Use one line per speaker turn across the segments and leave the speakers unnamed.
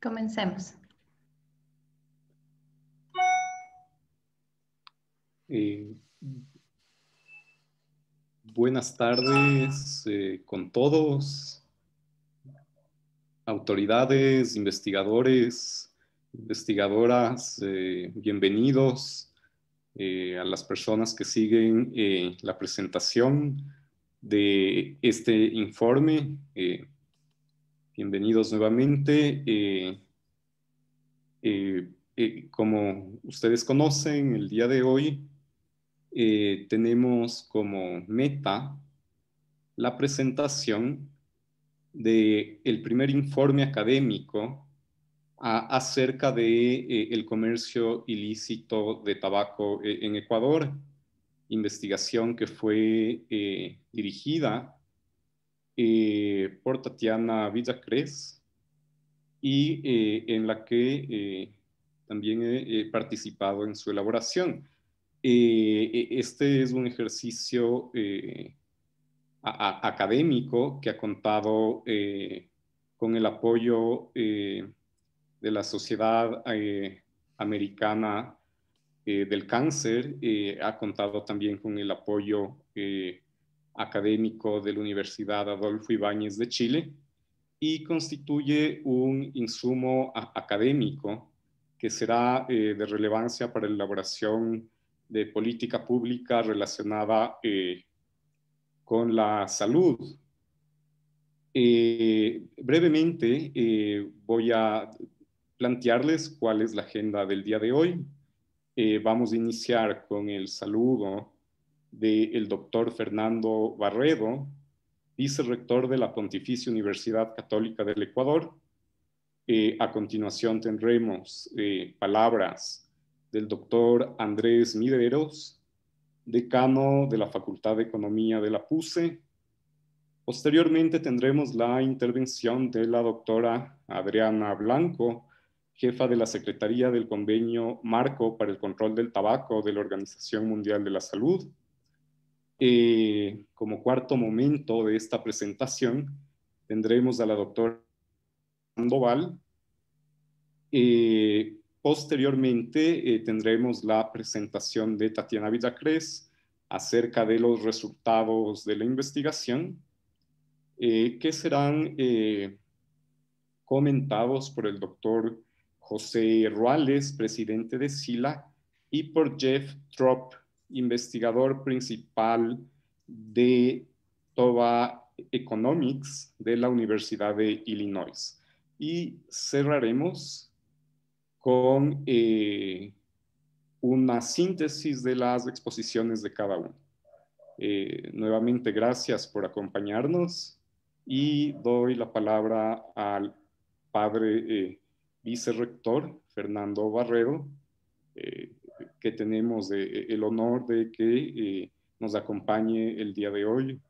Comencemos.
Buenas tardes con todos, autoridades, investigadores, investigadoras, bienvenidos a las personas que siguen la presentación de este informe. Bienvenidos nuevamente. Como ustedes conocen, el día de hoy tenemos como meta la presentación del primer informe académico acerca de el comercio ilícito de tabaco en Ecuador, investigación que fue dirigida por Tatiana Villacrés y en la que también he participado en su elaboración. Este es un ejercicio académico que ha contado con el apoyo de la Sociedad Americana del Cáncer, ha contado también con el apoyo académico de la Universidad Adolfo Ibáñez de Chile y constituye un insumo académico que será de relevancia para la elaboración de política pública relacionada con la salud. Brevemente voy a plantearles cuál es la agenda del día de hoy. Vamos a iniciar con el saludo del doctor Fernando Barredo, vicerrector de la Pontificia Universidad Católica del Ecuador. A continuación tendremos palabras del doctor Andrés Mideros, decano de la Facultad de Economía de la PUCE. Posteriormente tendremos la intervención de la doctora Adriana Blanco, jefa de la Secretaría del Convenio Marco para el Control del Tabaco de la Organización Mundial de la Salud. Como cuarto momento de esta presentación, tendremos a la doctora Sandoval. Posteriormente tendremos la presentación de Tatiana Villacrés acerca de los resultados de la investigación, que serán comentados por el doctor José Ruales, presidente de SILA, y por Jeff Trop, investigador principal de TOVA Economics de la Universidad de Illinois. Y cerraremos con una síntesis de las exposiciones de cada uno. Nuevamente, gracias por acompañarnos y doy la palabra al padre vicerrector Fernando Barredo, que tenemos el honor de que nos acompañe el día de hoy.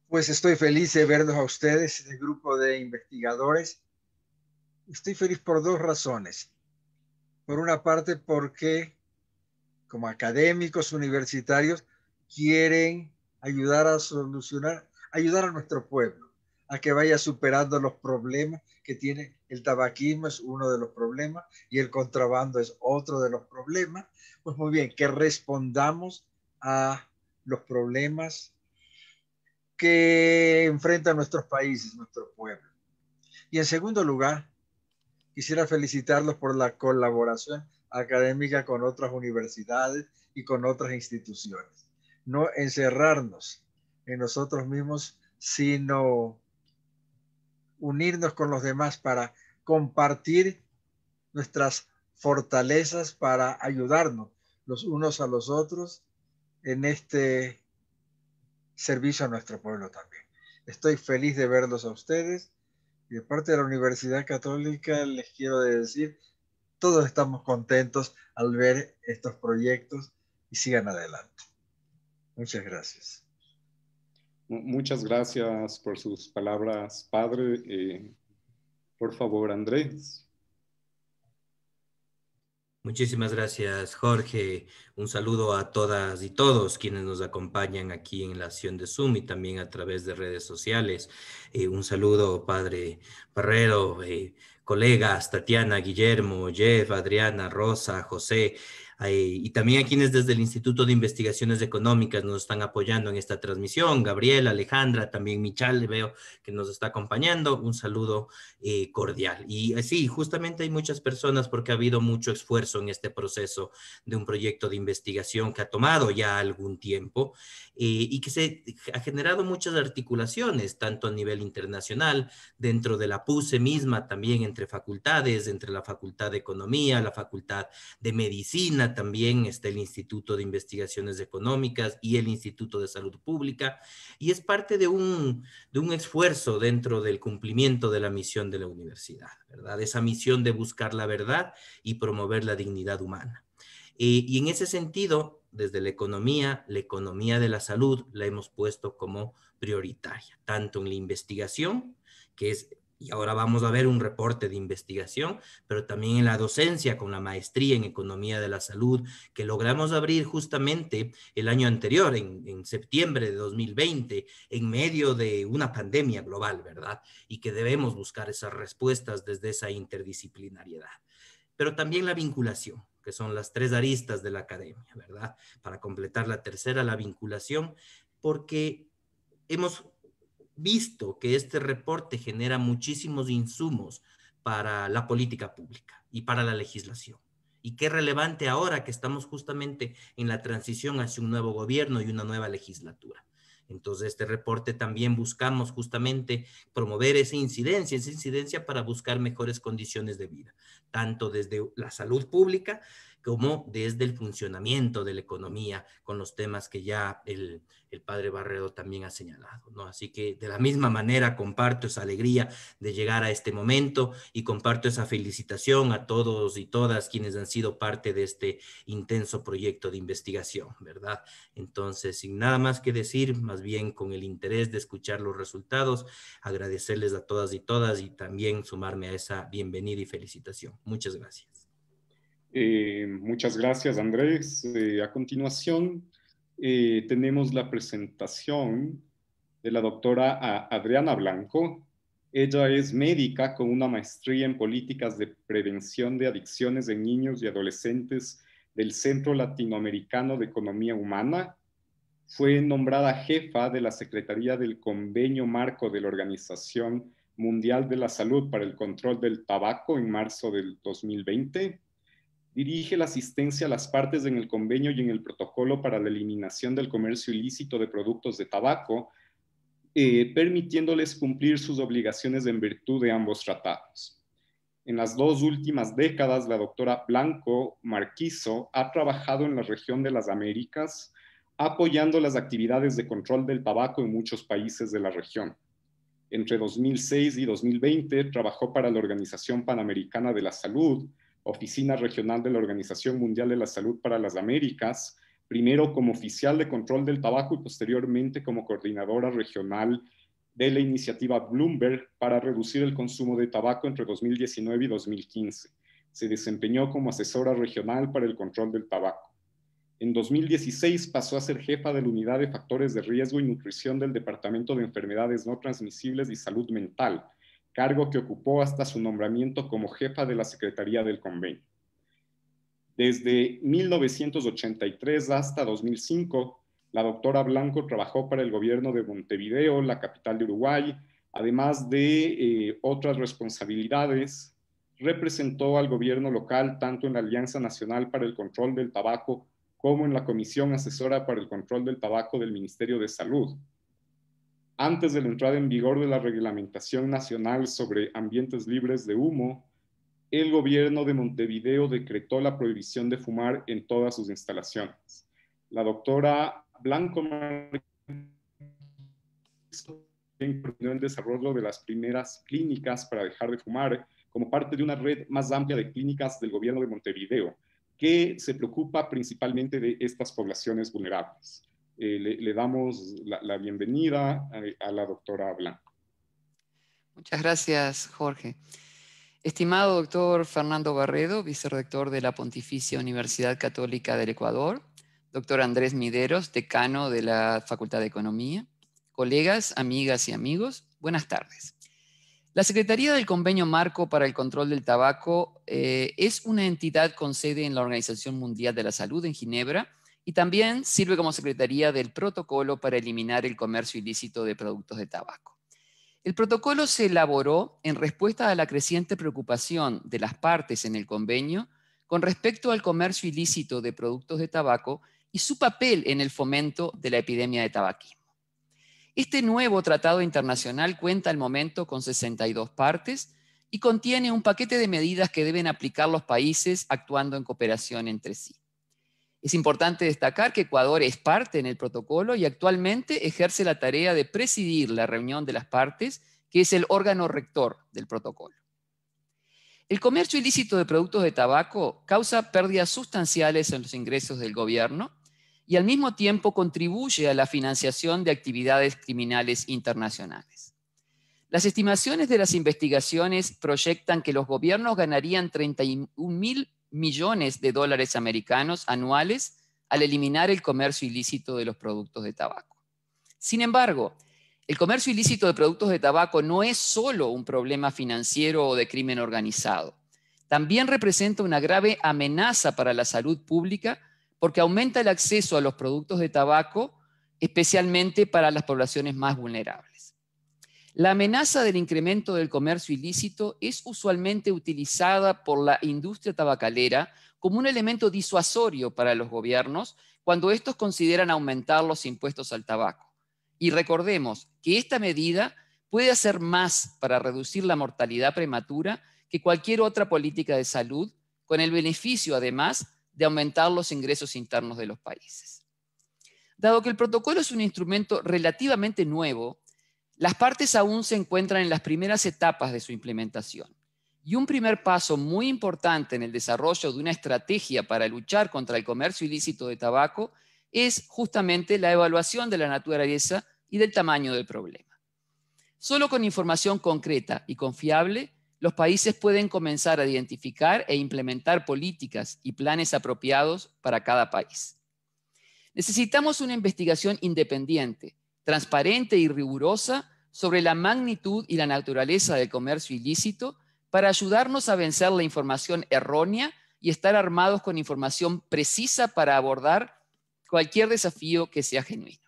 Pues estoy feliz de verlos a ustedes, el grupo de investigadores. Estoy feliz por dos razones. Por una parte, porque como académicos universitarios quieren ayudar a solucionar, ayudar a nuestro pueblo a que vaya superando los problemas que tiene el tabaquismo, es uno de los problemas, y el contrabando es otro de los problemas. Pues muy bien, que respondamos a los problemas que enfrentan nuestros países, nuestro pueblo. Y en segundo lugar, quisiera felicitarlos por la colaboración académica con otras universidades y con otras instituciones. No encerrarnos en nosotros mismos, sino unirnos con los demás para compartir nuestras fortalezas, para ayudarnos los unos a los otros en este servicio a nuestro pueblo también. Estoy feliz de verlos a ustedes y de parte de la Universidad Católica les quiero decir, todos estamos contentos al ver estos proyectos y sigan adelante. Muchas gracias.
Muchas gracias por sus palabras, padre. Por favor, Andrés.
Muchísimas gracias, Jorge. Un saludo a todas y todos quienes nos acompañan aquí en la sesión de Zoom y también a través de redes sociales. Un saludo, padre Barrero, colegas, Tatiana, Guillermo, Jeff, Adriana, Rosa, José, y también a quienes desde el Instituto de Investigaciones Económicas nos están apoyando en esta transmisión. Gabriel, Alejandra, también Michal, veo que nos está acompañando. Un saludo cordial. Y sí, justamente hay muchas personas porque ha habido mucho esfuerzo en este proceso de un proyecto de investigación que ha tomado ya algún tiempo y que se ha generado muchas articulaciones, tanto a nivel internacional, dentro de la PUSE misma, también entre facultades, entre la Facultad de Economía, la Facultad de Medicina, también está el Instituto de Investigaciones Económicas y el Instituto de Salud Pública, y es parte de un esfuerzo dentro del cumplimiento de la misión de la universidad, ¿verdad? Esa misión de buscar la verdad y promover la dignidad humana. Y en ese sentido, desde la economía de la salud la hemos puesto como prioritaria, tanto en la investigación, que es, y ahora vamos a ver un reporte de investigación, pero también en la docencia con la maestría en economía de la salud, que logramos abrir justamente el año anterior, en septiembre de 2020, en medio de una pandemia global, ¿verdad? Y que debemos buscar esas respuestas desde esa interdisciplinariedad. Pero también la vinculación, que son las tres aristas de la academia, ¿verdad? Para completar la tercera, la vinculación, porque hemos visto que este reporte genera muchísimos insumos para la política pública y para la legislación. Y qué relevante ahora que estamos justamente en la transición hacia un nuevo gobierno y una nueva legislatura. Entonces, este reporte también buscamos justamente promover esa incidencia para buscar mejores condiciones de vida, tanto desde la salud pública como desde el funcionamiento de la economía, con los temas que ya el padre Barredo también ha señalado, ¿no? Así que de la misma manera comparto esa alegría de llegar a este momento y comparto esa felicitación a todos y todas quienes han sido parte de este intenso proyecto de investigación, ¿verdad? Entonces, sin nada más que decir, más bien con el interés de escuchar los resultados, agradecerles a todas y también sumarme a esa bienvenida y felicitación. Muchas gracias.
Muchas gracias, Andrés. A continuación, tenemos la presentación de la doctora Adriana Blanco. Ella es médica con una maestría en políticas de prevención de adicciones en niños y adolescentes del Centro Latinoamericano de Economía Humana. Fue nombrada jefa de la Secretaría del Convenio Marco de la Organización Mundial de la Salud para el Control del Tabaco en marzo del 2020. Dirige la asistencia a las partes en el convenio y en el protocolo para la eliminación del comercio ilícito de productos de tabaco, permitiéndoles cumplir sus obligaciones en virtud de ambos tratados. En las 2 últimas décadas, la doctora Blanco Marquizo ha trabajado en la región de las Américas, apoyando las actividades de control del tabaco en muchos países de la región. Entre 2006 y 2020 trabajó para la Organización Panamericana de la Salud, Oficina Regional de la Organización Mundial de la Salud para las Américas, primero como oficial de control del tabaco y posteriormente como coordinadora regional de la iniciativa Bloomberg para reducir el consumo de tabaco entre 2019 y 2015. Se desempeñó como asesora regional para el control del tabaco. En 2016 pasó a ser jefa de la Unidad de Factores de Riesgo y Nutrición del Departamento de Enfermedades No Transmisibles y Salud Mental, cargo que ocupó hasta su nombramiento como jefa de la Secretaría del Convenio. Desde 1983 hasta 2005, la doctora Blanco trabajó para el gobierno de Montevideo, la capital de Uruguay, además de otras responsabilidades. Representó al gobierno local tanto en la Alianza Nacional para el Control del Tabaco como en la Comisión Asesora para el Control del Tabaco del Ministerio de Salud. Antes de la entrada en vigor de la Reglamentación Nacional sobre Ambientes Libres de Humo, el gobierno de Montevideo decretó la prohibición de fumar en todas sus instalaciones. La doctora Blanco coordinó el desarrollo de las primeras clínicas para dejar de fumar como parte de una red más amplia de clínicas del gobierno de Montevideo, que se preocupa principalmente de estas poblaciones vulnerables. Le damos la bienvenida a la doctora Blanco.
Muchas gracias, Jorge. Estimado doctor Fernando Barredo, vicerrector de la Pontificia Universidad Católica del Ecuador, doctor Andrés Mideros, decano de la Facultad de Economía, colegas, amigas y amigos, buenas tardes. La Secretaría del Convenio Marco para el Control del Tabaco es una entidad con sede en la Organización Mundial de la Salud en Ginebra y también sirve como Secretaría del Protocolo para eliminar el comercio ilícito de productos de tabaco. El protocolo se elaboró en respuesta a la creciente preocupación de las partes en el convenio con respecto al comercio ilícito de productos de tabaco y su papel en el fomento de la epidemia de tabaquismo. Este nuevo tratado internacional cuenta al momento con 62 partes y contiene un paquete de medidas que deben aplicar los países actuando en cooperación entre sí. Es importante destacar que Ecuador es parte en el protocolo y actualmente ejerce la tarea de presidir la reunión de las partes, que es el órgano rector del protocolo. El comercio ilícito de productos de tabaco causa pérdidas sustanciales en los ingresos del gobierno y al mismo tiempo contribuye a la financiación de actividades criminales internacionales. Las estimaciones de las investigaciones proyectan que los gobiernos ganarían 31.000 millones de dólares americanos anuales al eliminar el comercio ilícito de los productos de tabaco. Sin embargo, el comercio ilícito de productos de tabaco no es solo un problema financiero o de crimen organizado. También representa una grave amenaza para la salud pública porque aumenta el acceso a los productos de tabaco, especialmente para las poblaciones más vulnerables. La amenaza del incremento del comercio ilícito es usualmente utilizada por la industria tabacalera como un elemento disuasorio para los gobiernos cuando estos consideran aumentar los impuestos al tabaco. Y recordemos que esta medida puede hacer más para reducir la mortalidad prematura que cualquier otra política de salud, con el beneficio, además, de aumentar los ingresos internos de los países. Dado que el protocolo es un instrumento relativamente nuevo, las partes aún se encuentran en las primeras etapas de su implementación. Y un primer paso muy importante en el desarrollo de una estrategia para luchar contra el comercio ilícito de tabaco es justamente la evaluación de la naturaleza y del tamaño del problema. Solo con información concreta y confiable, los países pueden comenzar a identificar e implementar políticas y planes apropiados para cada país. Necesitamos una investigación independiente, transparente y rigurosa sobre la magnitud y la naturaleza del comercio ilícito para ayudarnos a vencer la información errónea y estar armados con información precisa para abordar cualquier desafío que sea genuino.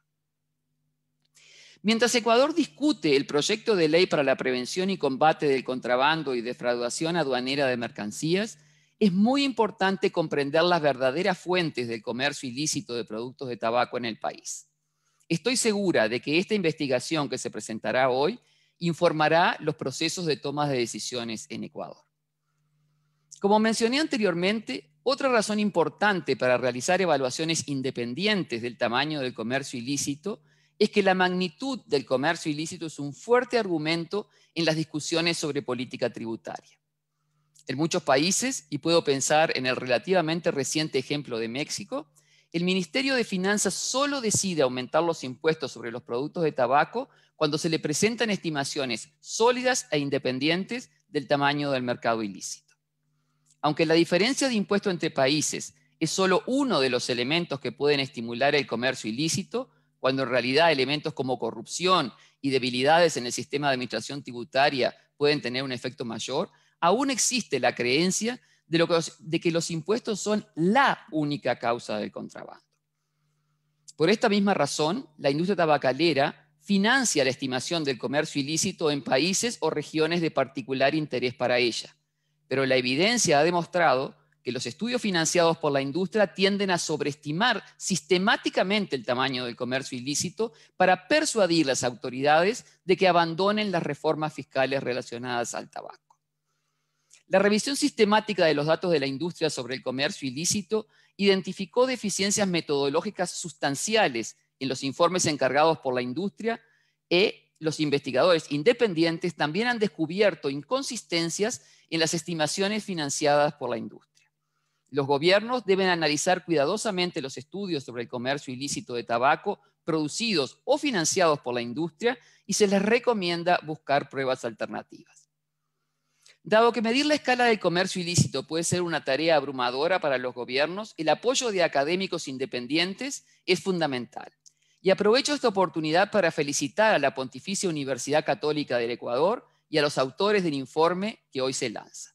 Mientras Ecuador discute el proyecto de ley para la prevención y combate del contrabando y defraudación aduanera de mercancías, es muy importante comprender las verdaderas fuentes del comercio ilícito de productos de tabaco en el país. Estoy segura de que esta investigación que se presentará hoy informará los procesos de toma de decisiones en Ecuador. Como mencioné anteriormente, otra razón importante para realizar evaluaciones independientes del tamaño del comercio ilícito es que la magnitud del comercio ilícito es un fuerte argumento en las discusiones sobre política tributaria. En muchos países, y puedo pensar en el relativamente reciente ejemplo de México, el Ministerio de Finanzas solo decide aumentar los impuestos sobre los productos de tabaco cuando se le presentan estimaciones sólidas e independientes del tamaño del mercado ilícito. Aunque la diferencia de impuesto entre países es solo uno de los elementos que pueden estimular el comercio ilícito, cuando en realidad elementos como corrupción y debilidades en el sistema de administración tributaria pueden tener un efecto mayor, aún existe la creencia de que los impuestos son la única causa del contrabando. Por esta misma razón, la industria tabacalera financia la estimación del comercio ilícito en países o regiones de particular interés para ella. Pero la evidencia ha demostrado que los estudios financiados por la industria tienden a sobreestimar sistemáticamente el tamaño del comercio ilícito para persuadir a las autoridades de que abandonen las reformas fiscales relacionadas al tabaco. La revisión sistemática de los datos de la industria sobre el comercio ilícito identificó deficiencias metodológicas sustanciales en los informes encargados por la industria y los investigadores independientes también han descubierto inconsistencias en las estimaciones financiadas por la industria. Los gobiernos deben analizar cuidadosamente los estudios sobre el comercio ilícito de tabaco producidos o financiados por la industria y se les recomienda buscar pruebas alternativas. Dado que medir la escala del comercio ilícito puede ser una tarea abrumadora para los gobiernos, el apoyo de académicos independientes es fundamental. Y aprovecho esta oportunidad para felicitar a la Pontificia Universidad Católica del Ecuador y a los autores del informe que hoy se lanza.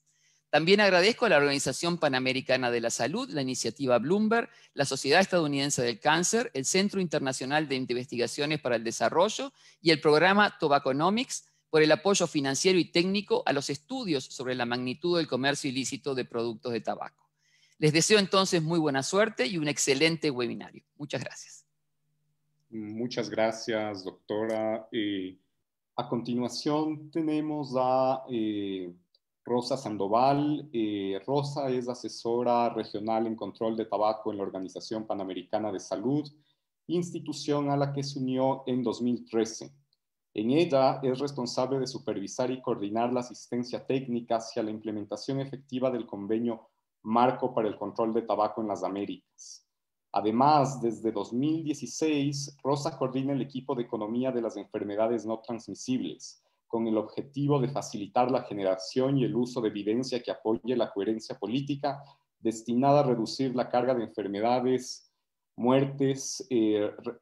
También agradezco a la Organización Panamericana de la Salud, la Iniciativa Bloomberg, la Sociedad Estadounidense del Cáncer, el Centro Internacional de Investigaciones para el Desarrollo y el programa Tobacconomics por el apoyo financiero y técnico a los estudios sobre la magnitud del comercio ilícito de productos de tabaco. Les deseo entonces muy buena suerte y un excelente webinario. Muchas gracias.
Muchas gracias, doctora. A continuación tenemos a Rosa Sandoval. Rosa es asesora regional en control de tabaco en la Organización Panamericana de Salud, institución a la que se unió en 2013. En ella es responsable de supervisar y coordinar la asistencia técnica hacia la implementación efectiva del convenio marco para el control de tabaco en las Américas. Además, desde 2016, Rosa coordina el equipo de economía de las enfermedades no transmisibles, con el objetivo de facilitar la generación y el uso de evidencia que apoye la coherencia política destinada a reducir la carga de enfermedades, muertes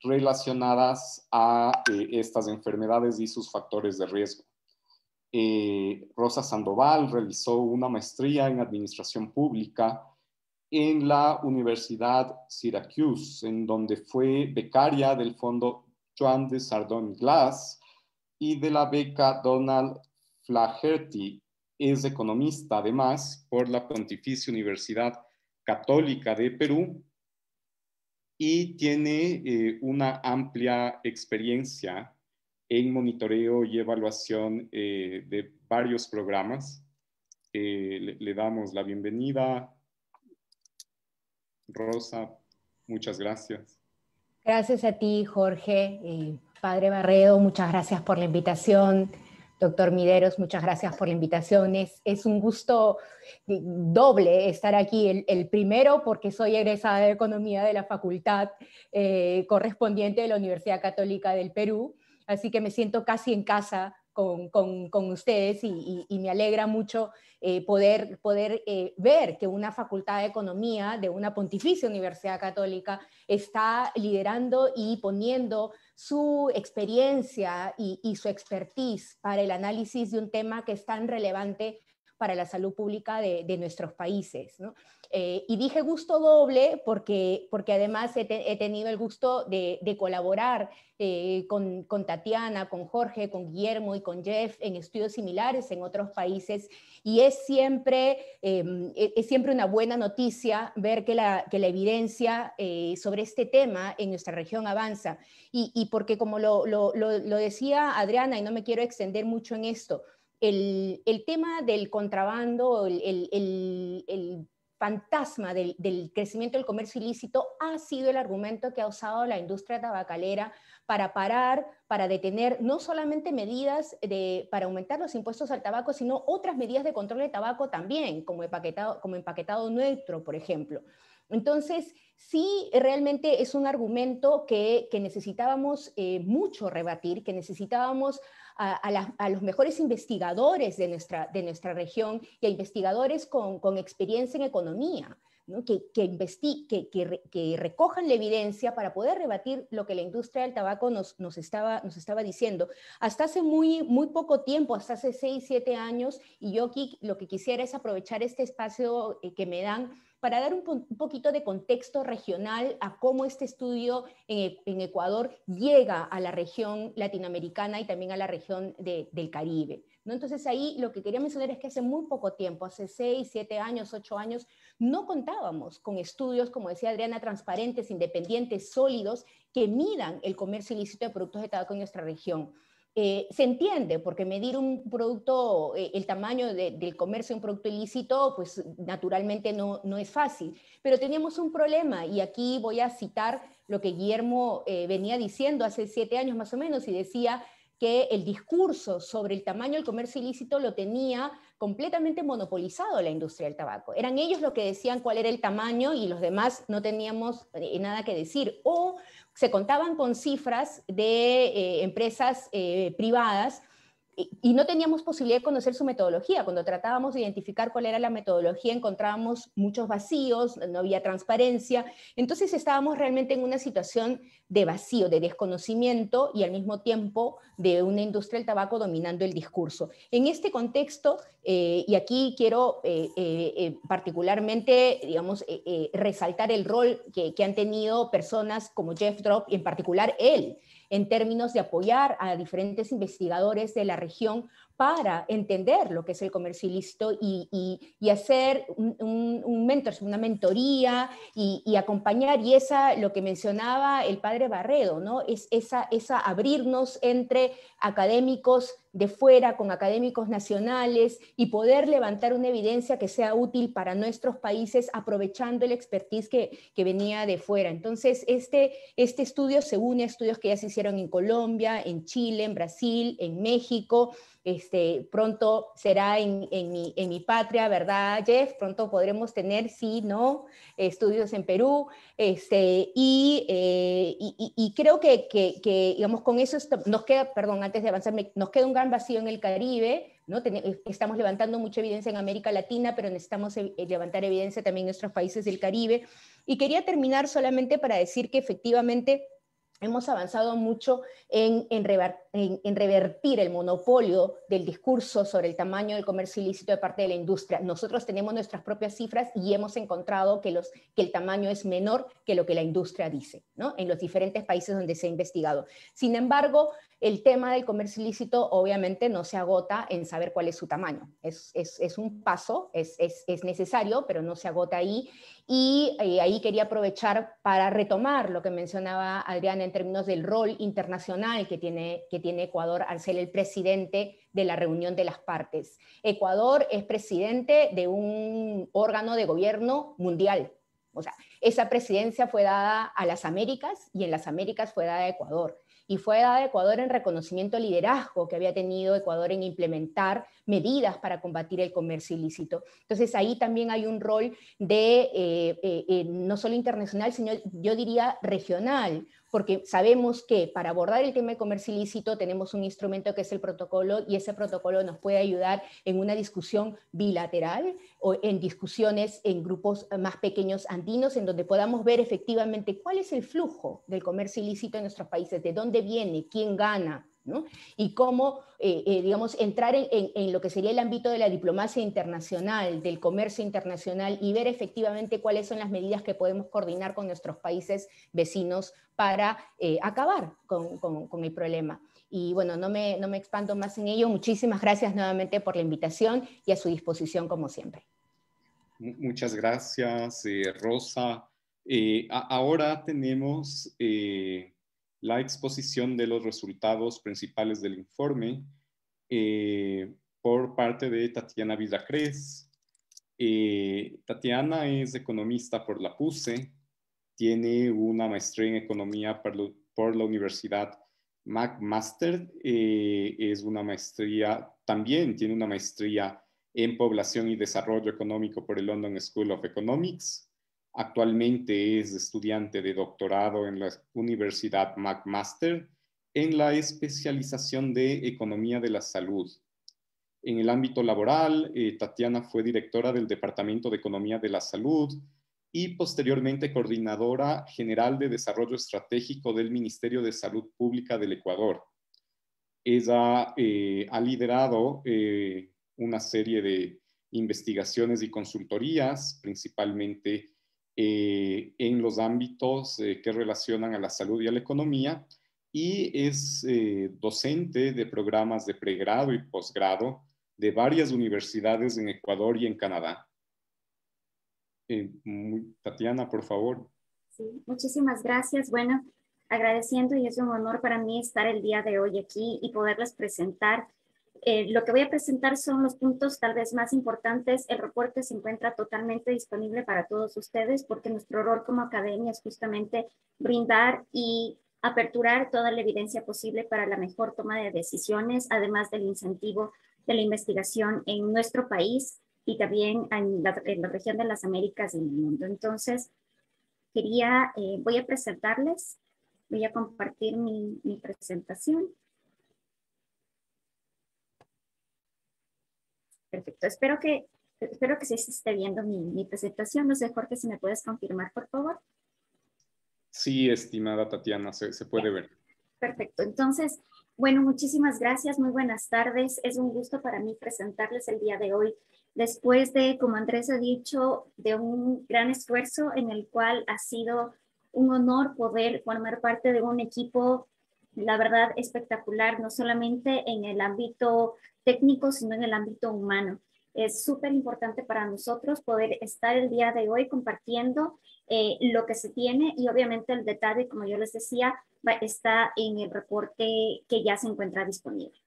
relacionadas a estas enfermedades y sus factores de riesgo. Rosa Sandoval realizó una maestría en Administración Pública en la Universidad Syracuse, en donde fue becaria del Fondo Joan de Sardone-Glass y de la beca Donald Flaherty. Es economista, además, por la Pontificia Universidad Católica de Perú y tiene una amplia experiencia en monitoreo y evaluación de varios programas. Le damos la bienvenida. Rosa, muchas gracias.
Gracias a ti, Jorge. Padre Barredo, muchas gracias por la invitación. Doctor Mideros, muchas gracias por la invitación. Es un gusto doble estar aquí. El primero porque soy egresada de Economía de la facultad correspondiente de la Universidad Católica del Perú, así que me siento casi en casa con ustedes y me alegra mucho poder ver que una facultad de economía de una Pontificia Universidad Católica está liderando y poniendo su experiencia y su expertise para el análisis de un tema que es tan relevante para la salud pública de nuestros países, ¿no? Y dije gusto doble porque además he tenido el gusto de colaborar con Tatiana, con Jorge, con Guillermo y con Jeff en estudios similares en otros países, y es siempre una buena noticia ver que la evidencia sobre este tema en nuestra región avanza, y porque como lo decía Adriana, y no me quiero extender mucho en esto, el tema del contrabando, el fantasma del crecimiento del comercio ilícito ha sido el argumento que ha usado la industria tabacalera para parar, para detener no solamente medidas para aumentar los impuestos al tabaco, sino otras medidas de control de tabaco también, como empaquetado neutro, por ejemplo. Entonces, sí, realmente es un argumento que necesitábamos mucho rebatir, que necesitábamos a los mejores investigadores de nuestra región y a investigadores con experiencia en economía, ¿no? que recojan la evidencia para poder rebatir lo que la industria del tabaco nos estaba diciendo. Hasta hace muy poco tiempo, hasta hace 6, 7 años, y yo aquí lo que quisiera es aprovechar este espacio que me dan para dar un poquito de contexto regional a cómo este estudio en Ecuador llega a la región latinoamericana y también a la región del Caribe, ¿no? Entonces ahí lo que quería mencionar es que hace muy poco tiempo, hace 6, 7 años, 8 años, no contábamos con estudios, como decía Adriana, transparentes, independientes, sólidos, que midan el comercio ilícito de productos de tabaco en nuestra región. Se entiende, porque medir un producto, el tamaño del comercio de un producto ilícito, pues naturalmente no es fácil. Pero teníamos un problema, y aquí voy a citar lo que Guillermo venía diciendo hace 7 años más o menos, y decía que el discurso sobre el tamaño del comercio ilícito lo tenía completamente monopolizado la industria del tabaco. Eran ellos los que decían cuál era el tamaño y los demás no teníamos nada que decir. O se contaban con cifras de empresas privadas y no teníamos posibilidad de conocer su metodología. Cuando tratábamos de identificar cuál era la metodología, encontrábamos muchos vacíos, no había transparencia. Entonces estábamos realmente en una situación de vacío, de desconocimiento y al mismo tiempo de una industria del tabaco dominando el discurso. En este contexto, y aquí quiero particularmente, digamos, resaltar el rol que han tenido personas como Jeff Drop, y en particular él, en términos de apoyar a diferentes investigadores de la región para entender lo que es el comercio ilícito y hacer un mentor, una mentoría y acompañar, y lo que mencionaba el padre Barredo, ¿no? Es esa abrirnos entre académicos de fuera con académicos nacionales y poder levantar una evidencia que sea útil para nuestros países aprovechando el expertise que venía de fuera. Entonces, este estudio se une a estudios que ya se hicieron en Colombia, en Chile, en Brasil, en México. Pronto será en mi patria, ¿verdad, Jeff? Pronto podremos tener, sí, no, estudios en Perú, y creo que, digamos, con eso nos queda, perdón, antes de avanzar, nos queda un gran vacío en el Caribe, ¿no? Estamos levantando mucha evidencia en América Latina, pero necesitamos levantar evidencia también en nuestros países del Caribe. Y quería terminar solamente para decir que efectivamente hemos avanzado mucho en revertir el monopolio del discurso sobre el tamaño del comercio ilícito de parte de la industria. Nosotros tenemos nuestras propias cifras y hemos encontrado que el tamaño es menor que lo que la industria dice, ¿no? En los diferentes países donde se ha investigado. Sin embargo, el tema del comercio ilícito obviamente no se agota en saber cuál es su tamaño. Es un paso, es necesario, pero no se agota ahí. Y ahí quería aprovechar para retomar lo que mencionaba Adriana en términos del rol internacional que tiene Ecuador al ser el presidente de la reunión de las partes. Ecuador es presidente de un órgano de gobierno mundial. O sea, esa presidencia fue dada a las Américas y en las Américas fue dada a Ecuador. Y fue dada a Ecuador en reconocimiento al liderazgo que había tenido Ecuador en implementar medidas para combatir el comercio ilícito. Entonces ahí también hay un rol de no solo internacional, sino yo diría regional, porque sabemos que para abordar el tema de comercio ilícito tenemos un instrumento que es el protocolo, y ese protocolo nos puede ayudar en una discusión bilateral o en discusiones en grupos más pequeños andinos, en donde podamos ver efectivamente cuál es el flujo del comercio ilícito en nuestros países, de dónde viene, quién gana, ¿no? Y cómo, digamos, entrar en lo que sería el ámbito de la diplomacia internacional, del comercio internacional, y ver efectivamente cuáles son las medidas que podemos coordinar con nuestros países vecinos para acabar con el problema. Y bueno, no me expando más en ello. Muchísimas gracias nuevamente por la invitación y a su disposición como siempre.
Muchas gracias, Rosa. Ahora tenemos la exposición de los resultados principales del informe por parte de Tatiana Villacrés. Tatiana es economista por la PUCE, tiene una maestría en economía por la Universidad McMaster, es una maestría, también tiene una maestría en población y desarrollo económico por el London School of Economics. Actualmente es estudiante de doctorado en la Universidad McMaster en la especialización de Economía de la Salud. En el ámbito laboral, Tatiana fue directora del Departamento de Economía de la Salud y posteriormente coordinadora general de Desarrollo Estratégico del Ministerio de Salud Pública del Ecuador. Ella ha liderado una serie de investigaciones y consultorías, principalmente en los ámbitos que relacionan a la salud y a la economía, y es docente de programas de pregrado y posgrado de varias universidades en Ecuador y en Canadá. Tatiana, por favor.
Sí, muchísimas gracias. Bueno, agradeciendo, y es un honor para mí estar el día de hoy aquí y poderles presentar. Lo que voy a presentar son los puntos tal vez más importantes. El reporte se encuentra totalmente disponible para todos ustedes, porque nuestro rol como academia es justamente brindar y aperturar toda la evidencia posible para la mejor toma de decisiones, además del incentivo de la investigación en nuestro país y también en la región de las Américas y en el mundo. Entonces, voy a presentarles, voy a compartir mi presentación. Perfecto. Espero que sí se esté viendo mi presentación. No sé, Jorge, si me puedes confirmar, por favor.
Sí, estimada Tatiana, se puede ver.
Perfecto. Entonces, bueno, muchísimas gracias. Muy buenas tardes. Es un gusto para mí presentarles el día de hoy. Después de, como Andrés ha dicho, de un gran esfuerzo en el cual ha sido un honor poder formar parte de un equipo, la verdad, espectacular, no solamente en el ámbito técnico, sino en el ámbito humano. Es súper importante para nosotros poder estar el día de hoy compartiendo lo que se tiene y obviamente el detalle, como yo les decía, está en el reporte que ya se encuentra disponible.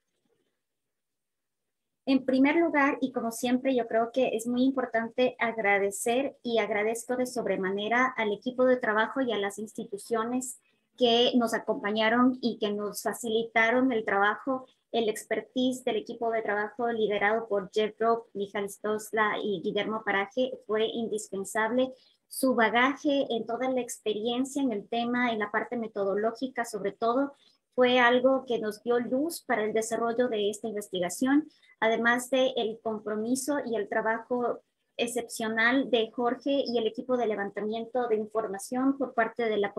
En primer lugar, y como siempre, yo creo que es muy importante agradecer y agradezco de sobremanera al equipo de trabajo y a las instituciones que nos acompañaron y que nos facilitaron el trabajo, el expertise del equipo de trabajo liderado por Jeff Rock, Michal Stosla y Guillermo Paraje fue indispensable. Su bagaje en toda la experiencia en el tema, en la parte metodológica sobre todo, fue algo que nos dio luz para el desarrollo de esta investigación, además del compromiso y el trabajo excepcional de Jorge y el equipo de levantamiento de información por parte de la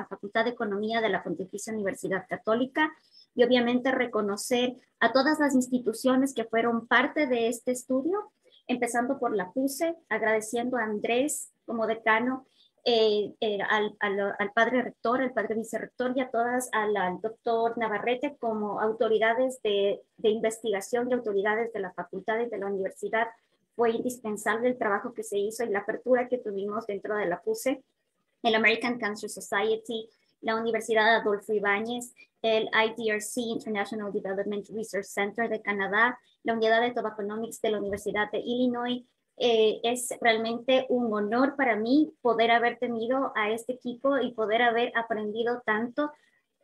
Facultad de Economía de la Pontificia Universidad Católica, y obviamente reconocer a todas las instituciones que fueron parte de este estudio, empezando por la PUCE, agradeciendo a Andrés como decano, al padre rector, al padre vicerrector y a todas, al doctor Navarrete como autoridades de investigación y autoridades de la facultad y de la universidad. Fue indispensable el trabajo que se hizo y la apertura que tuvimos dentro de la PUCE, el American Cancer Society, la Universidad Adolfo Ibáñez, el IDRC, International Development Research Center de Canadá, la Unidad de Tobaconomics de la Universidad de Illinois. Es realmente un honor para mí poder haber tenido a este equipo y poder haber aprendido tanto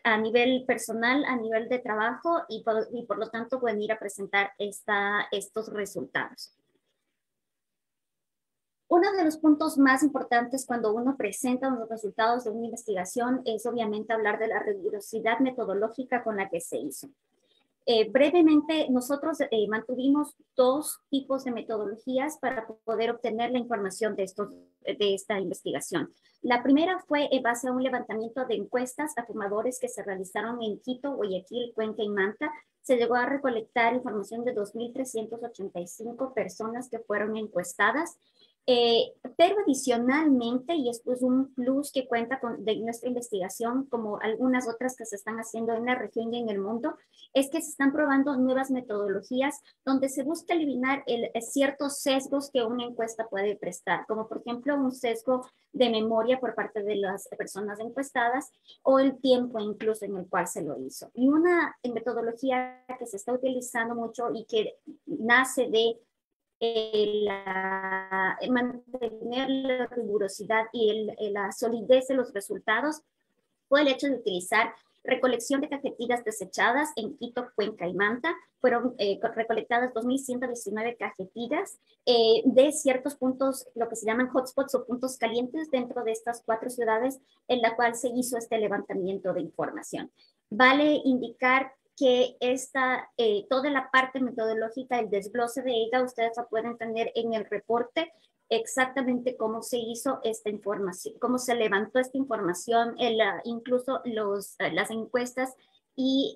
a nivel personal, a nivel de trabajo y por lo tanto venir a presentar estos resultados. Uno de los puntos más importantes cuando uno presenta los resultados de una investigación es obviamente hablar de la rigurosidad metodológica con la que se hizo. Brevemente, nosotros mantuvimos dos tipos de metodologías para poder obtener la información de esta investigación. La primera fue en base a un levantamiento de encuestas a fumadores que se realizaron en Quito, Guayaquil, Cuenca y Manta. Se llegó a recolectar información de 2.385 personas que fueron encuestadas. Pero adicionalmente, y esto es un plus que cuenta de nuestra investigación, como algunas otras que se están haciendo en la región y en el mundo, es que se están probando nuevas metodologías donde se busca eliminar ciertos sesgos que una encuesta puede prestar, como por ejemplo un sesgo de memoria por parte de las personas encuestadas o el tiempo incluso en el cual se lo hizo. Y una metodología que se está utilizando mucho y que nace de mantener la rigurosidad y la solidez de los resultados fue el hecho de utilizar recolección de cajetillas desechadas en Quito, Cuenca y Manta. Fueron recolectadas 2.119 cajetillas de ciertos puntos, lo que se llaman hotspots o puntos calientes dentro de estas 4 ciudades en la cual se hizo este levantamiento de información. Vale indicar que toda la parte metodológica, el desglose de ella, ustedes la pueden tener en el reporte, exactamente cómo se hizo esta información, cómo se levantó esta información, incluso las encuestas y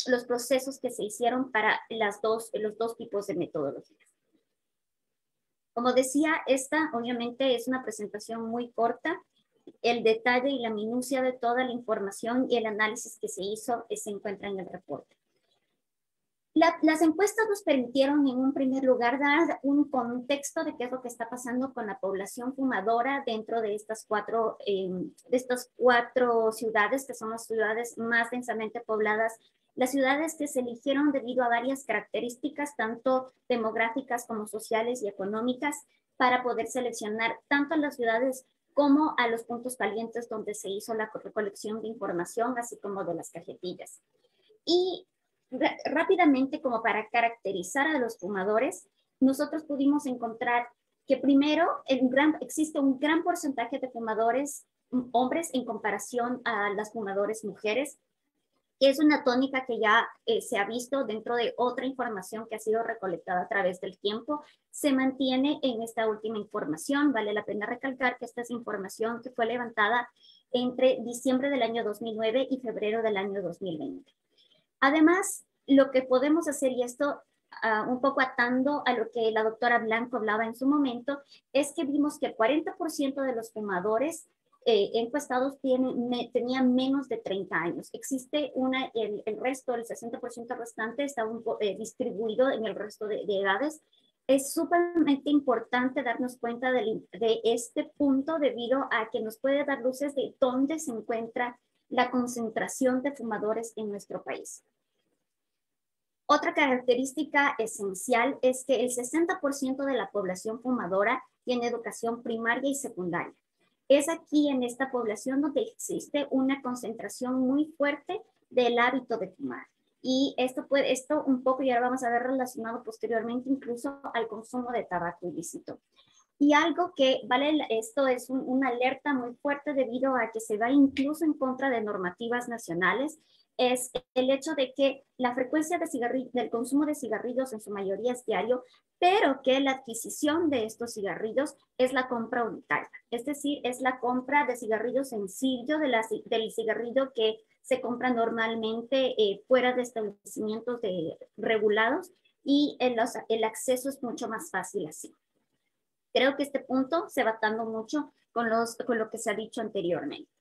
los procesos que se hicieron para los dos tipos de metodologías. Como decía, esta obviamente es una presentación muy corta. El detalle y la minucia de toda la información y el análisis que se hizo se encuentra en el reporte. Las encuestas nos permitieron en un primer lugar dar un contexto de qué es lo que está pasando con la población fumadora dentro de estas cuatro ciudades, que son las ciudades más densamente pobladas, las ciudades que se eligieron debido a varias características, tanto demográficas como sociales y económicas, para poder seleccionar tanto las ciudades como a los puntos calientes donde se hizo la recolección de información, así como de las cajetillas. Y rápidamente, como para caracterizar a los fumadores, nosotros pudimos encontrar que primero existe un gran porcentaje de fumadores hombres en comparación a las fumadores mujeres. que es una tónica que ya se ha visto dentro de otra información que ha sido recolectada a través del tiempo, se mantiene en esta última información. Vale la pena recalcar que esta es información que fue levantada entre diciembre del año 2009 y febrero del año 2020. Además, lo que podemos hacer, y esto un poco atando a lo que la doctora Blanco hablaba en su momento, es que vimos que el 40% de los fumadores encuestados tenían menos de 30 años. Existe el resto, el 60% restante, está distribuido en el resto de edades. Es sumamente importante darnos cuenta de este punto debido a que nos puede dar luces de dónde se encuentra la concentración de fumadores en nuestro país. Otra característica esencial es que el 60% de la población fumadora tiene educación primaria y secundaria. Es aquí en esta población donde existe una concentración muy fuerte del hábito de fumar. Y esto un poco ya lo vamos a ver relacionado posteriormente incluso al consumo de tabaco ilícito. Y algo que esto es una alerta muy fuerte debido a que se va incluso en contra de normativas nacionales, es el hecho de que la frecuencia del consumo de cigarrillos en su mayoría es diario, pero que la adquisición de estos cigarrillos es la compra unitaria. Es decir, es la compra de cigarrillos sencillo, del cigarrillo que se compra normalmente fuera de establecimientos regulados, y el acceso es mucho más fácil así. Creo que este punto se va atando mucho con lo que se ha dicho anteriormente.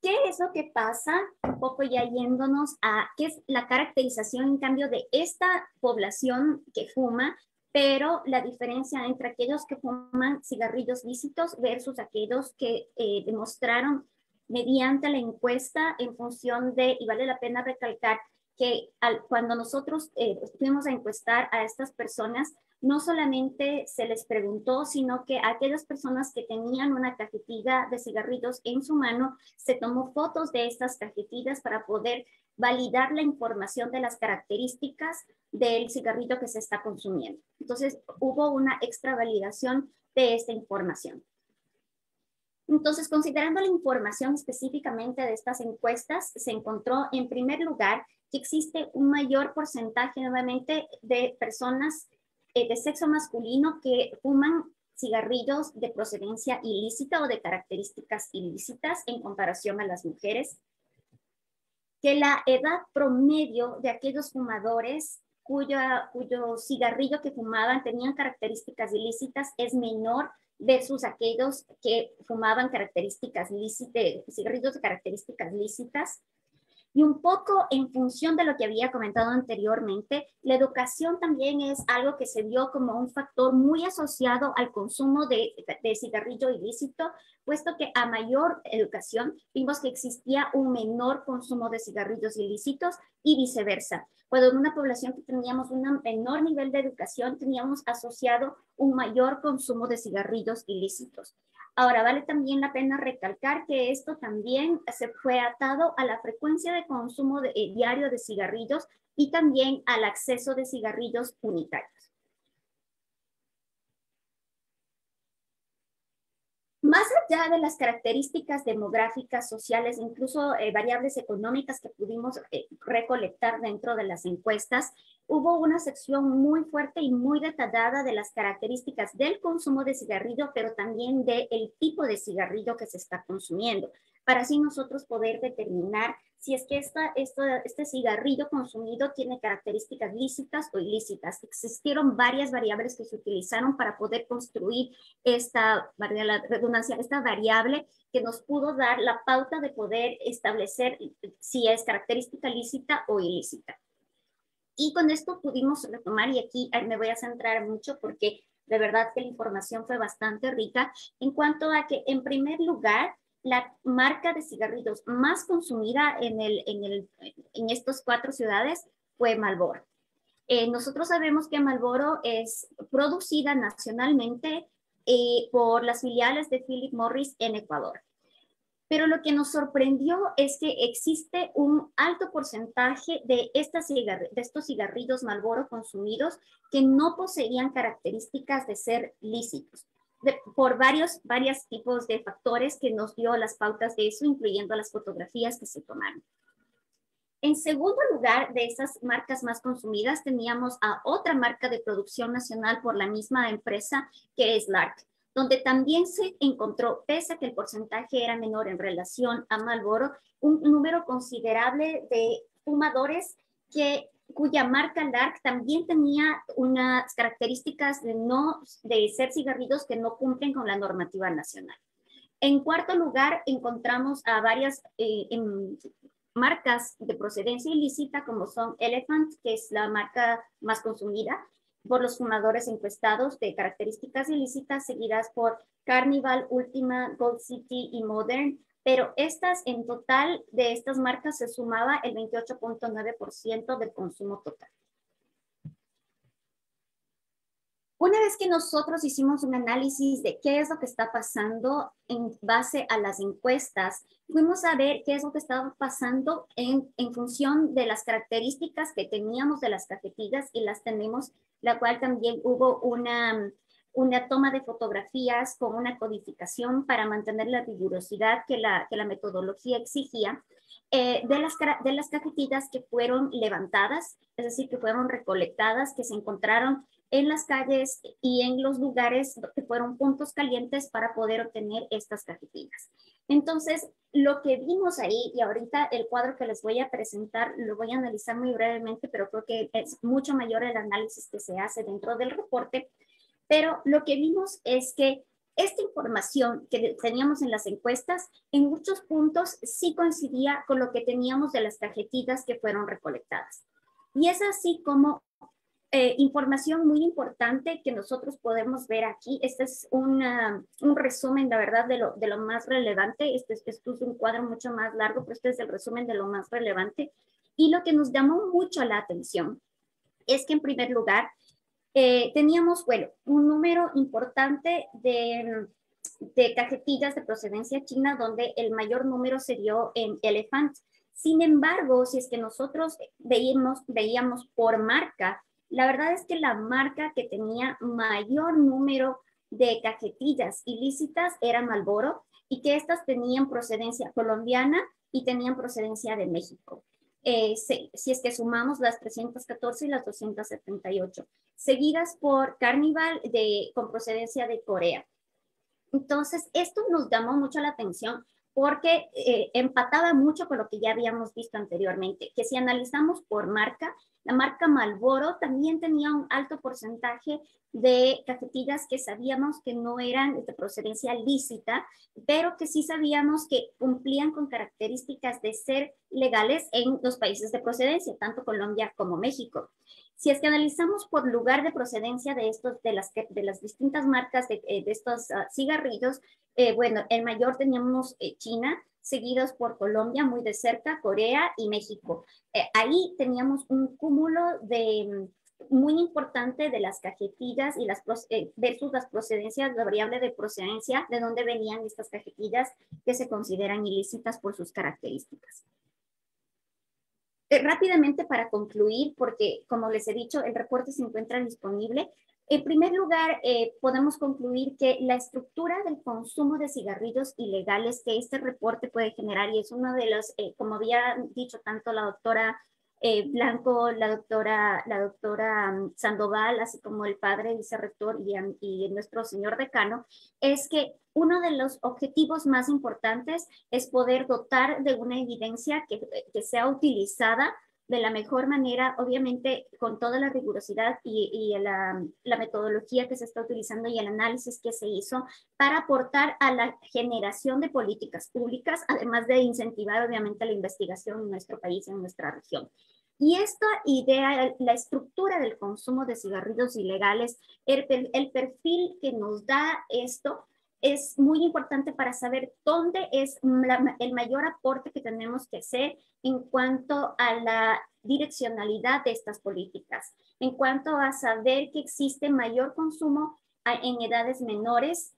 ¿Qué es lo que pasa? Un poco ya yéndonos a qué es la caracterización, en cambio, de esta población que fuma, pero la diferencia entre aquellos que fuman cigarrillos lícitos versus aquellos que demostraron mediante la encuesta en función de, y vale la pena recalcar que cuando nosotros fuimos a encuestar a estas personas, no solamente se les preguntó, sino que a aquellas personas que tenían una cajetilla de cigarrillos en su mano, se tomó fotos de estas cajetillas para poder validar la información de las características del cigarrillo que se está consumiendo. Entonces, hubo una extra validación de esta información. Entonces, considerando la información específicamente de estas encuestas, se encontró en primer lugar que existe un mayor porcentaje nuevamente de personas de sexo masculino que fuman cigarrillos de procedencia ilícita o de características ilícitas en comparación a las mujeres, que la edad promedio de aquellos fumadores cuyo cigarrillo que fumaban tenían características ilícitas es menor versus aquellos que fumaban cigarrillos de características lícitas. Y un poco en función de lo que había comentado anteriormente, la educación también es algo que se vio como un factor muy asociado al consumo de cigarrillo ilícito, puesto que a mayor educación vimos que existía un menor consumo de cigarrillos ilícitos y viceversa. Cuando en una población que teníamos un menor nivel de educación, teníamos asociado un mayor consumo de cigarrillos ilícitos. Ahora, vale también la pena recalcar que esto también se fue atado a la frecuencia de consumo diario de cigarrillos y también al acceso de cigarrillos unitarios. Más allá de las características demográficas, sociales, incluso variables económicas que pudimos recolectar dentro de las encuestas, hubo una sección muy fuerte y muy detallada de las características del consumo de cigarrillo, pero también del tipo de cigarrillo que se está consumiendo, para así nosotros poder determinar si es que este cigarrillo consumido tiene características lícitas o ilícitas. Existieron varias variables que se utilizaron para poder construir esta variable que nos pudo dar la pauta de poder establecer si es característica lícita o ilícita. Y con esto pudimos retomar, y aquí me voy a centrar mucho porque de verdad que la información fue bastante rica en cuanto a que, en primer lugar, la marca de cigarrillos más consumida en estas 4 ciudades fue Marlboro. Nosotros sabemos que Marlboro es producida nacionalmente por las filiales de Philip Morris en Ecuador. Pero lo que nos sorprendió es que existe un alto porcentaje de estos cigarrillos Marlboro consumidos que no poseían características de ser lícitos. por varios tipos de factores que nos dio las pautas de eso, incluyendo las fotografías que se tomaron. En segundo lugar, de esas marcas más consumidas, teníamos a otra marca de producción nacional por la misma empresa, que es Lark, donde también se encontró, pese a que el porcentaje era menor en relación a Marlboro, un número considerable de fumadores cuya marca Lark también tenía unas características de ser cigarrillos que no cumplen con la normativa nacional. En cuarto lugar, encontramos a varias marcas de procedencia ilícita, como son Elephant, que es la marca más consumida por los fumadores encuestados de características ilícitas, seguidas por Carnival, Ultima, Gold City y Modern, pero en total de estas marcas se sumaba el 28.9% del consumo total. Una vez que nosotros hicimos un análisis de qué es lo que está pasando en base a las encuestas, fuimos a ver qué es lo que estaba pasando en función de las características que teníamos de las cajetillas, y las tenemos, la cual también hubo una toma de fotografías con una codificación para mantener la rigurosidad que la metodología exigía, de las cajetillas que fueron levantadas, es decir, que fueron recolectadas, que se encontraron en las calles y en los lugares que fueron puntos calientes para poder obtener estas cajetillas. Entonces, lo que vimos ahí, y ahorita el cuadro que les voy a presentar lo voy a analizar muy brevemente, pero creo que es mucho mayor el análisis que se hace dentro del reporte, pero lo que vimos es que esta información que teníamos en las encuestas, en muchos puntos sí coincidía con lo que teníamos de las cajetillas que fueron recolectadas. Y es así como información muy importante que nosotros podemos ver aquí. Este es un resumen, la verdad, de lo más relevante. Esto es un cuadro mucho más largo, pero este es el resumen de lo más relevante. Y lo que nos llamó mucho la atención es que, en primer lugar, teníamos, bueno, un número importante de cajetillas de procedencia china, donde el mayor número se dio en Elephant. Sin embargo, si es que nosotros veíamos por marca, la verdad es que la marca que tenía mayor número de cajetillas ilícitas era Marlboro, y que estas tenían procedencia colombiana y tenían procedencia de México. Si es que sumamos las 314 y las 278, seguidas por Carnival con procedencia de Corea. Entonces, esto nos llamó mucho la atención porque empataba mucho con lo que ya habíamos visto anteriormente, que si analizamos por marca, la marca Marlboro también tenía un alto porcentaje de cajetillas que sabíamos que no eran de procedencia lícita, pero que sí sabíamos que cumplían con características de ser legales en los países de procedencia, tanto Colombia como México. Si es que analizamos por lugar de procedencia de las distintas marcas de estos cigarrillos, bueno, el mayor teníamos China, seguidos por Colombia muy de cerca, Corea y México. Ahí teníamos un cúmulo muy importante de las cajetillas y versus las procedencias, la variable de procedencia, de dónde venían estas cajetillas que se consideran ilícitas por sus características. Rápidamente, para concluir, porque como les he dicho, el reporte se encuentra disponible. En primer lugar, podemos concluir que la estructura del consumo de cigarrillos ilegales que este reporte puede generar, y es uno de los, como había dicho tanto la doctora Blanco, la doctora Sandoval, así como el padre vicerrector y nuestro señor decano, es que uno de los objetivos más importantes es poder dotar de una evidencia que sea utilizada de la mejor manera, obviamente con toda la rigurosidad y la metodología que se está utilizando y el análisis que se hizo para aportar a la generación de políticas públicas, además de incentivar obviamente la investigación en nuestro país, en nuestra región. Y esta idea, la estructura del consumo de cigarrillos ilegales, el perfil que nos da esto, es muy importante para saber dónde es el mayor aporte que tenemos que hacer en cuanto a la direccionalidad de estas políticas, en cuanto a saber que existe mayor consumo en edades menores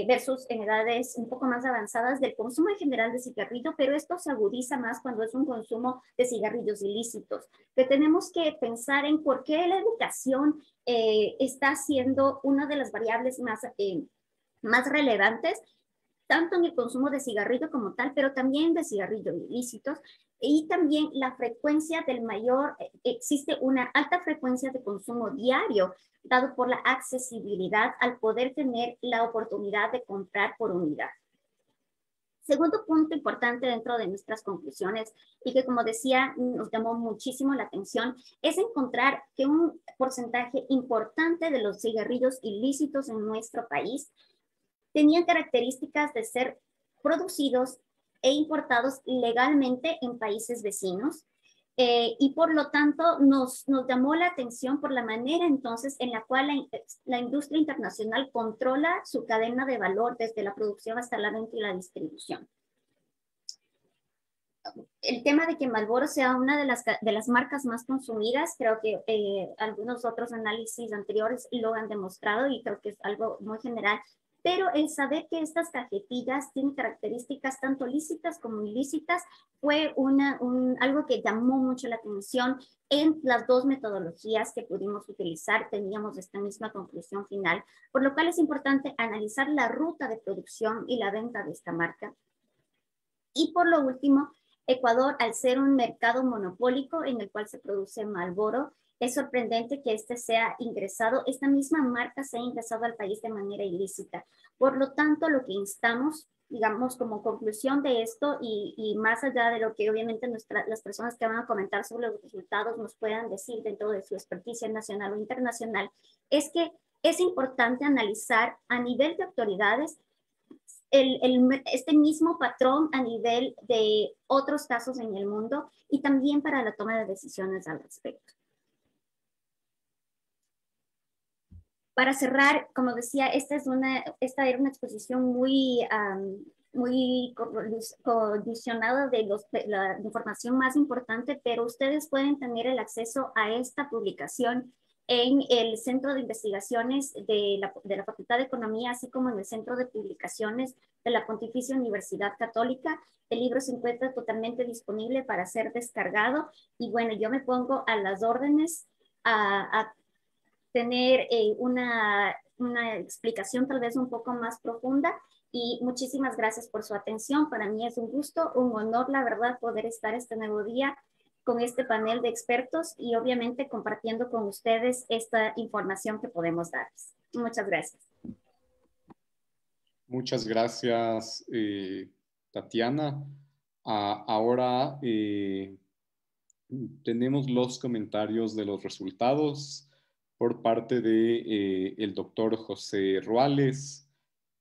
versus en edades un poco más avanzadas del consumo en general de cigarrillo, pero esto se agudiza más cuando es un consumo de cigarrillos ilícitos, que tenemos que pensar en por qué la educación está siendo una de las variables más más relevantes, tanto en el consumo de cigarrillo como tal, pero también de cigarrillos ilícitos, y también la frecuencia del mayor, existe una alta frecuencia de consumo diario, dado por la accesibilidad al poder tener la oportunidad de comprar por unidad. Segundo punto importante dentro de nuestras conclusiones y que, como decía, nos llamó muchísimo la atención, es encontrar que un porcentaje importante de los cigarrillos ilícitos en nuestro país tenían características de ser producidos e importados legalmente en países vecinos. Y por lo tanto nos llamó la atención por la manera entonces en la cual la industria internacional controla su cadena de valor desde la producción hasta la venta y la distribución. El tema de que Marlboro sea una de las marcas más consumidas, creo que algunos otros análisis anteriores lo han demostrado y creo que es algo muy general. Pero el saber que estas cajetillas tienen características tanto lícitas como ilícitas fue algo que llamó mucho la atención. En las dos metodologías que pudimos utilizar teníamos esta misma conclusión final, por lo cual es importante analizar la ruta de producción y la venta de esta marca. Y por lo último, Ecuador, al ser un mercado monopólico en el cual se produce Marlboro, es sorprendente que esta misma marca se ha ingresado al país de manera ilícita. Por lo tanto, lo que instamos, digamos, como conclusión de esto y más allá de lo que obviamente las personas que van a comentar sobre los resultados nos puedan decir dentro de su experticia nacional o internacional, es que es importante analizar a nivel de autoridades este mismo patrón a nivel de otros casos en el mundo y también para la toma de decisiones al respecto. Para cerrar, como decía, esta era una exposición muy condicionada de la información más importante, pero ustedes pueden tener el acceso a esta publicación en el Centro de Investigaciones de la Facultad de Economía, así como en el Centro de Publicaciones de la Pontificia Universidad Católica. El libro se encuentra totalmente disponible para ser descargado y bueno, yo me pongo a las órdenes a tener una explicación tal vez un poco más profunda y muchísimas gracias por su atención. Para mí es un gusto, un honor, la verdad, poder estar este nuevo día con este panel de expertos y obviamente compartiendo con ustedes esta información que podemos darles. Muchas gracias.
Muchas gracias, Tatiana. Ahora tenemos los comentarios de los resultados por parte de el doctor José Ruales,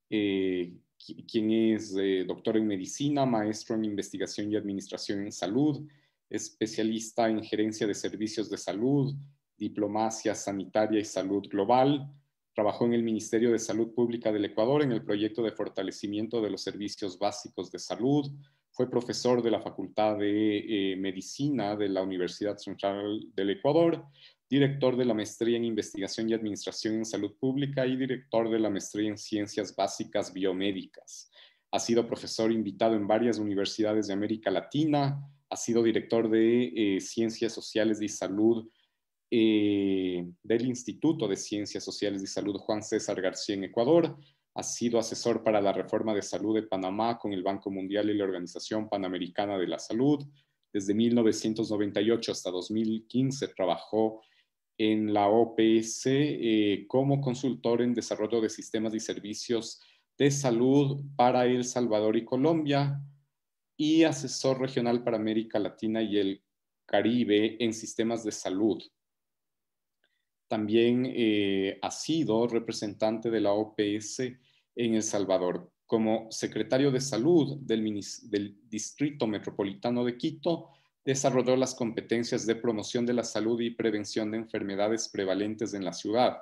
quien es doctor en medicina, maestro en investigación y administración en salud, especialista en gerencia de servicios de salud, diplomacia sanitaria y salud global. Trabajó en el Ministerio de Salud Pública del Ecuador en el proyecto de fortalecimiento de los servicios básicos de salud. Fue profesor de la Facultad de Medicina de la Universidad Central del Ecuador, director de la Maestría en Investigación y Administración en Salud Pública y director de la Maestría en Ciencias Básicas Biomédicas. Ha sido profesor invitado en varias universidades de América Latina, ha sido director de Ciencias Sociales y Salud del Instituto de Ciencias Sociales y Salud Juan César García en Ecuador. Ha sido asesor para la reforma de salud de Panamá con el Banco Mundial y la Organización Panamericana de la Salud. Desde 1998 hasta 2015 trabajó en la OPS como consultor en desarrollo de sistemas y servicios de salud para El Salvador y Colombia y asesor regional para América Latina y el Caribe en sistemas de salud. También ha sido representante de la OPS en El Salvador. Como secretario de Salud del Distrito Metropolitano de Quito, desarrolló las competencias de promoción de la salud y prevención de enfermedades prevalentes en la ciudad.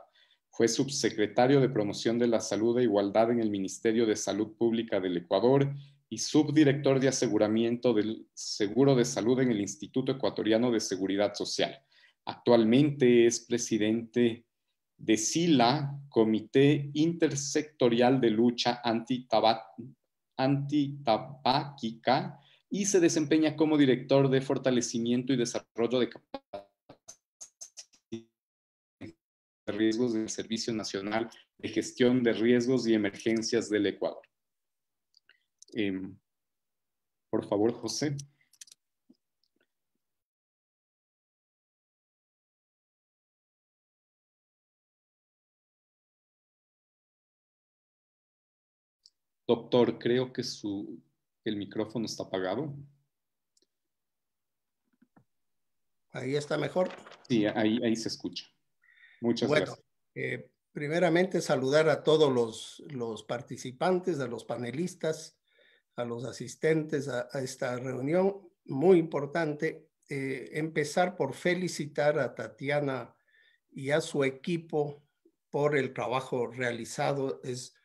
Fue subsecretario de Promoción de la Salud e Igualdad en el Ministerio de Salud Pública del Ecuador y subdirector de aseguramiento del Seguro de Salud en el Instituto Ecuatoriano de Seguridad Social. Actualmente es presidente de SILA, Comité Intersectorial de Lucha Antitabáquica, y se desempeña como director de fortalecimiento y desarrollo de capacidades de riesgos del Servicio Nacional de Gestión de Riesgos y Emergencias del Ecuador. Por favor, José. Doctor, creo que el micrófono está apagado.
Ahí está mejor.
Sí, ahí se escucha. Muchas gracias.
Primeramente saludar a todos los participantes, a los panelistas, a los asistentes a esta reunión. Muy importante empezar por felicitar a Tatiana y a su equipo por el trabajo realizado. Es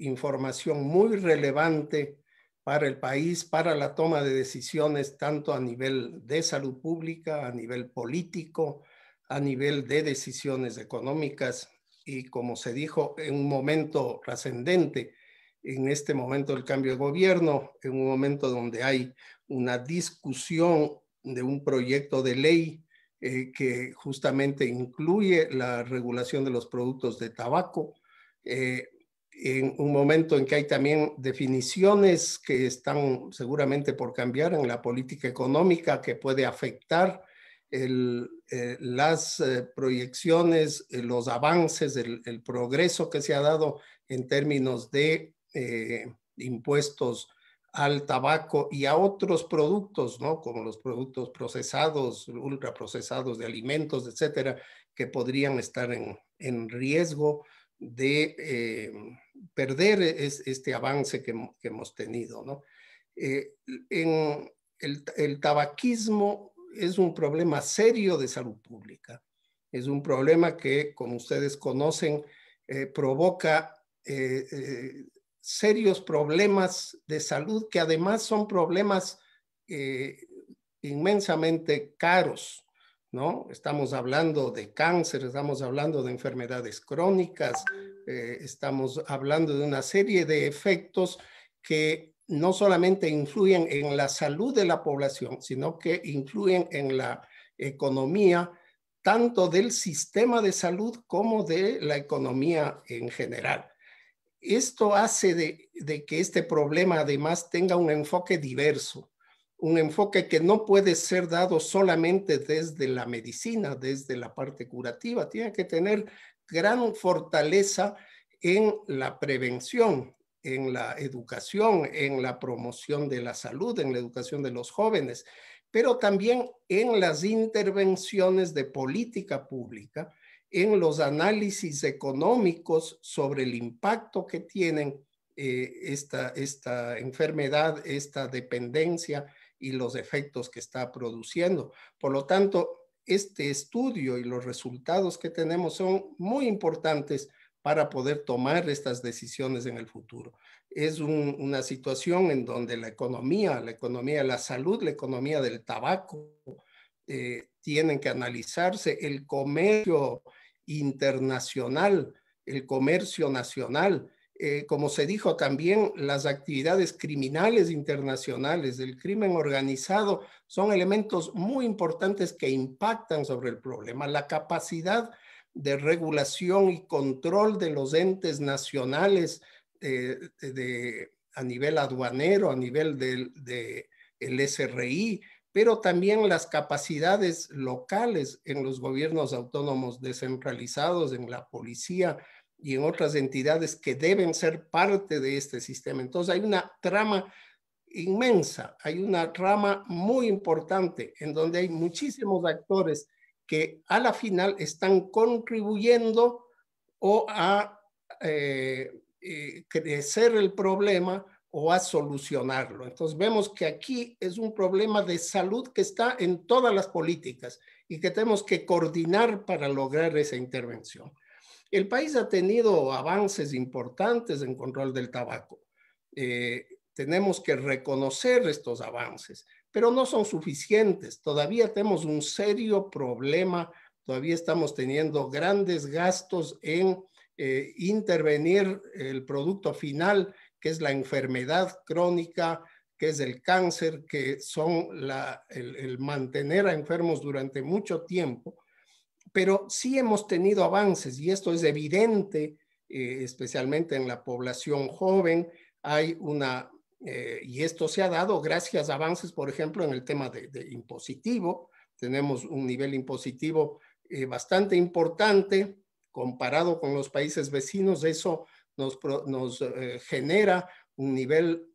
información muy relevante para el país, para la toma de decisiones, tanto a nivel de salud pública, a nivel político, a nivel de decisiones económicas. Y como se dijo, en un momento trascendente, en este momento del cambio de gobierno, en un momento donde hay una discusión de un proyecto de ley que justamente incluye la regulación de los productos de tabaco, en un momento en que hay también definiciones que están seguramente por cambiar en la política económica que puede afectar las proyecciones, los avances, el progreso que se ha dado en términos de impuestos al tabaco y a otros productos, ¿no? Como los productos procesados, ultraprocesados de alimentos, etcétera, que podrían estar en riesgo de perder este avance que hemos tenido, ¿no? El tabaquismo es un problema serio de salud pública. Es un problema que, como ustedes conocen, provoca serios problemas de salud que además son problemas inmensamente caros, ¿no? Estamos hablando de cáncer, estamos hablando de enfermedades crónicas, estamos hablando de una serie de efectos que no solamente influyen en la salud de la población, sino que influyen en la economía, tanto del sistema de salud como de la economía en general. Esto hace de que este problema además tenga un enfoque diverso, un enfoque que no puede ser dado solamente desde la medicina, desde la parte curativa, tiene que tener gran fortaleza en la prevención, en la educación, en la promoción de la salud, en la educación de los jóvenes, pero también en las intervenciones de política pública, en los análisis económicos sobre el impacto que tienen esta enfermedad, esta dependencia y los efectos que está produciendo. Por lo tanto, este estudio y los resultados que tenemos son muy importantes para poder tomar estas decisiones en el futuro. Es una situación en donde la economía de la salud, la economía del tabaco, tienen que analizarse, el comercio internacional, el comercio nacional, como se dijo también, las actividades criminales internacionales, el crimen organizado, son elementos muy importantes que impactan sobre el problema. La capacidad de regulación y control de los entes nacionales a nivel aduanero, a nivel del SRI, pero también las capacidades locales en los gobiernos autónomos descentralizados, en la policía y en otras entidades que deben ser parte de este sistema. Entonces hay una trama inmensa, hay una trama muy importante en donde hay muchísimos actores que a la final están contribuyendo o a crecer el problema o a solucionarlo. Entonces vemos que aquí es un problema de salud que está en todas las políticas y que tenemos que coordinar para lograr esa intervención. El país ha tenido avances importantes en control del tabaco. Tenemos que reconocer estos avances, pero no son suficientes. Todavía tenemos un serio problema, todavía estamos teniendo grandes gastos en intervenir el producto final, que es la enfermedad crónica, que es el cáncer, que son el mantener a enfermos durante mucho tiempo. pero sí hemos tenido avances y esto es evidente, especialmente en la población joven. Hay una, y esto se ha dado gracias a avances, por ejemplo, en el tema de impositivo. Tenemos un nivel impositivo bastante importante comparado con los países vecinos. Eso nos genera un nivel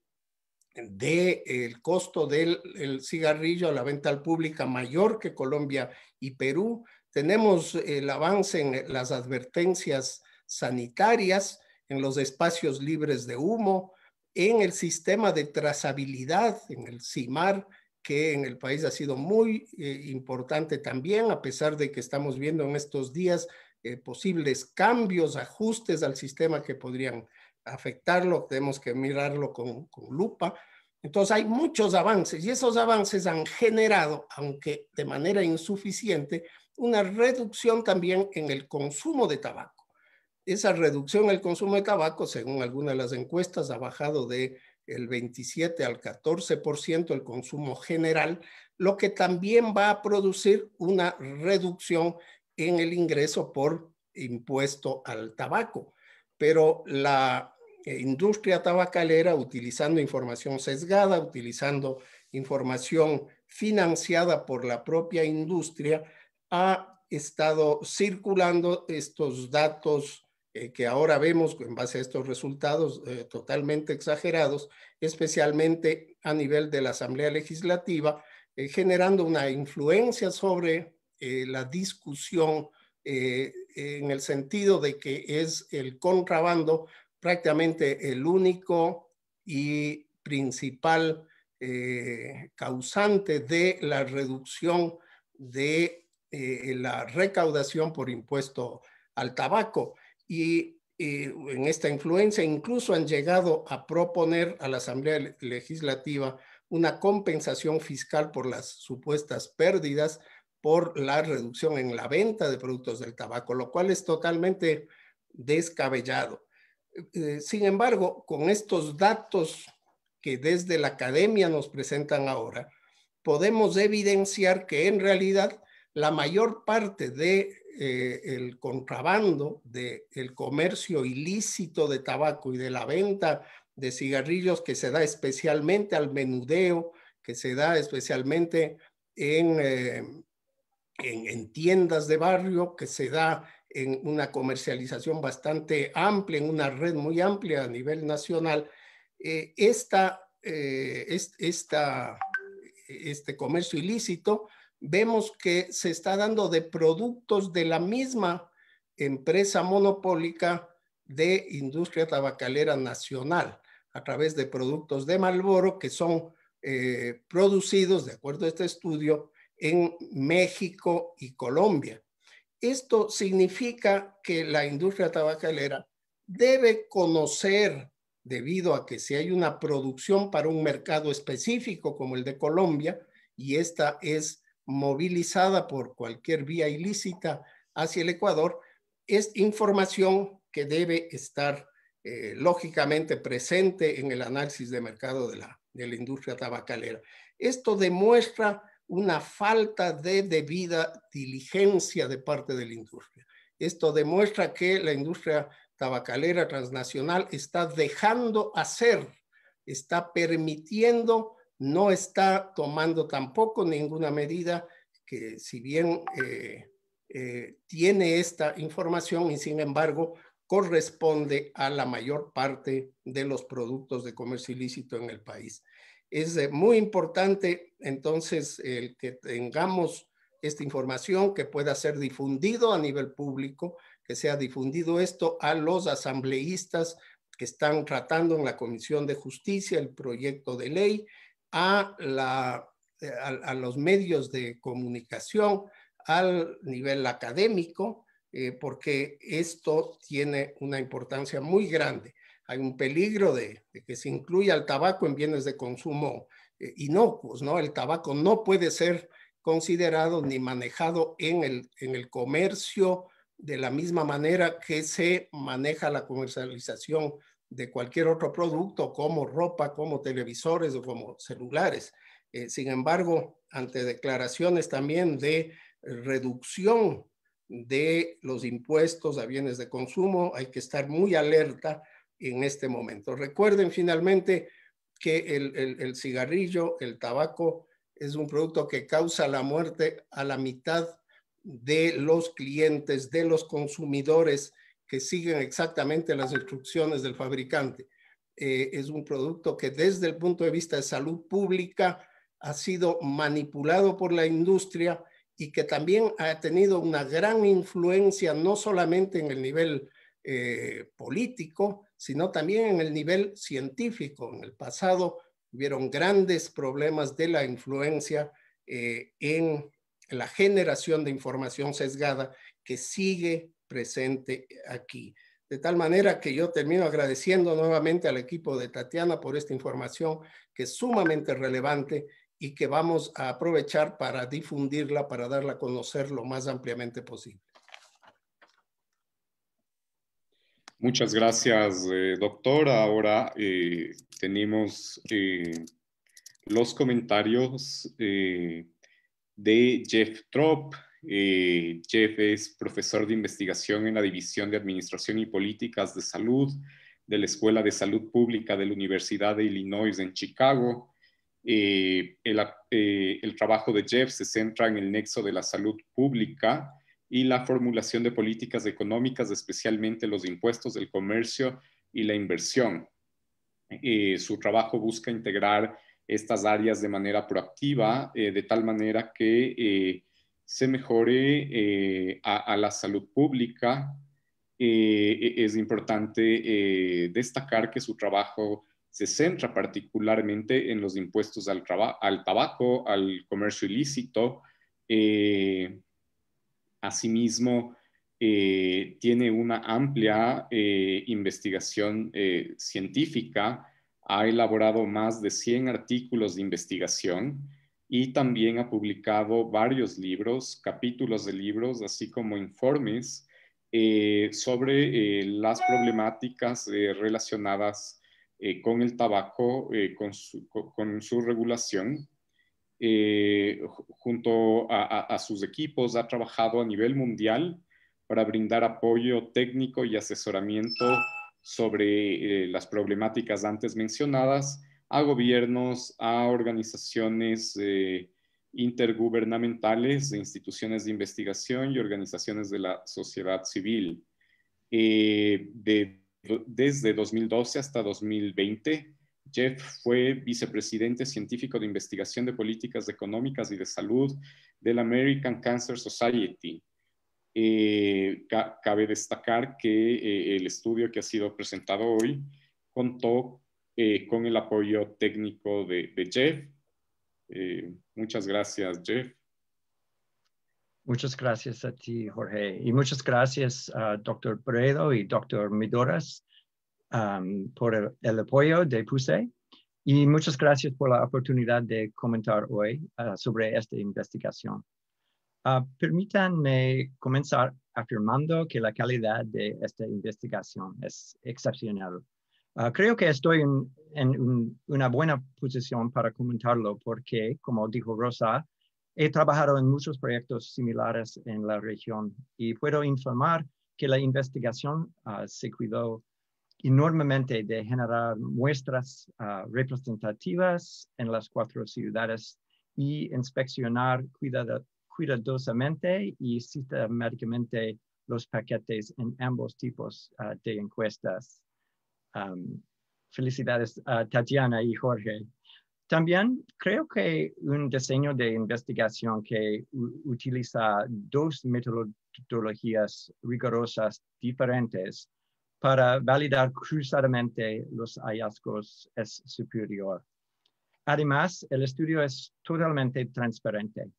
del costo del cigarrillo a la venta al público mayor que Colombia y Perú. Tenemos el avance en las advertencias sanitarias, en los espacios libres de humo, en el sistema de trazabilidad, en el CIMAR, que en el país ha sido muy importante también, a pesar de que estamos viendo en estos días posibles cambios, ajustes al sistema que podrían afectarlo. Tenemos que mirarlo con lupa. Entonces hay muchos avances y esos avances han generado, aunque de manera insuficiente, una reducción también en el consumo de tabaco. Esa reducción en el consumo de tabaco, según algunas de las encuestas, ha bajado de el 27 al 14% el consumo general, lo que también va a producir una reducción en el ingreso por impuesto al tabaco. Pero la industria tabacalera, utilizando información sesgada, utilizando información financiada por la propia industria, ha estado circulando estos datos que ahora vemos en base a estos resultados totalmente exagerados, especialmente a nivel de la Asamblea Legislativa, generando una influencia sobre la discusión en el sentido de que es el contrabando prácticamente el único y principal causante de la reducción de la recaudación por impuesto al tabaco. Y en esta influencia incluso han llegado a proponer a la Asamblea Legislativa una compensación fiscal por las supuestas pérdidas por la reducción en la venta de productos del tabaco, lo cual es totalmente descabellado. Sin embargo, con estos datos que desde la academia nos presentan ahora, podemos evidenciar que en realidad la mayor parte del contrabando, del comercio ilícito de tabaco y de la venta de cigarrillos que se da especialmente al menudeo, que se da especialmente en tiendas de barrio, que se da en una comercialización bastante amplia, en una red muy amplia a nivel nacional, este comercio ilícito, vemos que se está dando de productos de la misma empresa monopólica de industria tabacalera nacional, a través de productos de Marlboro que son producidos, de acuerdo a este estudio, en México y Colombia. Esto significa que la industria tabacalera debe conocer, debido a que si hay una producción para un mercado específico como el de Colombia, y esta es movilizada por cualquier vía ilícita hacia el Ecuador, es información que debe estar lógicamente presente en el análisis de mercado de la industria tabacalera. Esto demuestra una falta de debida diligencia de parte de la industria. Esto demuestra que la industria tabacalera transnacional está dejando hacer, está permitiendo, no está tomando tampoco ninguna medida que, si bien tiene esta información y sin embargo corresponde a la mayor parte de los productos de comercio ilícito en el país. Es muy importante entonces el que tengamos esta información, que pueda ser difundido a nivel público, que sea difundido esto a los asambleístas que están tratando en la Comisión de Justicia el proyecto de ley, a los medios de comunicación, al nivel académico, porque esto tiene una importancia muy grande. Hay un peligro de que se incluya el tabaco en bienes de consumo inocuos, ¿no? El tabaco no puede ser considerado ni manejado en el comercio de la misma manera que se maneja la comercialización de cualquier otro producto, como ropa, como televisores o como celulares. Sin embargo, ante declaraciones también de reducción de los impuestos a bienes de consumo. Hay que estar muy alerta en este momento. Recuerden finalmente que el cigarrillo, el tabaco, es un producto que causa la muerte a la mitad de los clientes, de los consumidores que siguen exactamente las instrucciones del fabricante. Es un producto que desde el punto de vista de salud pública ha sido manipulado por la industria y que también ha tenido una gran influencia no solamente en el nivel político, sino también en el nivel científico. En el pasado hubieron grandes problemas de la influencia en la generación de información sesgada que sigue presente aquí. De tal manera que yo termino agradeciendo nuevamente al equipo de Tatiana por esta información que es sumamente relevante y que vamos a aprovechar para difundirla, para darla a conocer lo más ampliamente posible.
Muchas gracias, doctor. Ahora tenemos los comentarios de Jeff Trop. Jeff es profesor de investigación en la División de Administración y Políticas de Salud de la Escuela de Salud Pública de la Universidad de Illinois en Chicago. El trabajo de Jeff se centra en el nexo de la salud pública y la formulación de políticas económicas, especialmente los impuestos, el comercio y la inversión. Su trabajo busca integrar estas áreas de manera proactiva, de tal manera que se mejore a la salud pública. Es importante destacar que su trabajo se centra particularmente en los impuestos al tabaco, al comercio ilícito. Asimismo, tiene una amplia investigación científica, ha elaborado más de 100 artículos de investigación y también ha publicado varios libros, capítulos de libros, así como informes sobre las problemáticas relacionadas con el tabaco, con su regulación. Junto a sus equipos ha trabajado a nivel mundial para brindar apoyo técnico y asesoramiento sobre las problemáticas antes mencionadas a gobiernos, a organizaciones intergubernamentales, instituciones de investigación y organizaciones de la sociedad civil. Desde 2012 hasta 2020, Jeff fue vicepresidente científico de investigación de políticas económicas y de salud del American Cancer Society. Cabe destacar que el estudio que ha sido presentado hoy contó con el apoyo técnico de Jeff. Muchas gracias, Jeff.
Muchas gracias a ti, Jorge. Y muchas gracias a Dr. Barredo y Dr. Midoras por el apoyo de PUSE. Y muchas gracias por la oportunidad de comentar hoy sobre esta investigación. Permítanme comenzar afirmando que la calidad de esta investigación es excepcional. Creo que estoy en una buena posición para comentarlo porque, como dijo Rosa, he trabajado en muchos proyectos similares en la región y puedo informar que la investigación se cuidó enormemente de generar muestras representativas en las 4 ciudades y inspeccionar cuidadosamente y sistemáticamente los paquetes en ambos tipos de encuestas. Felicidades a Tatiana y Jorge. También creo que un diseño de investigación que utiliza 2 metodologías rigurosas diferentes para validar cruzadamente los hallazgos es superior. Además, el estudio es totalmente transparente.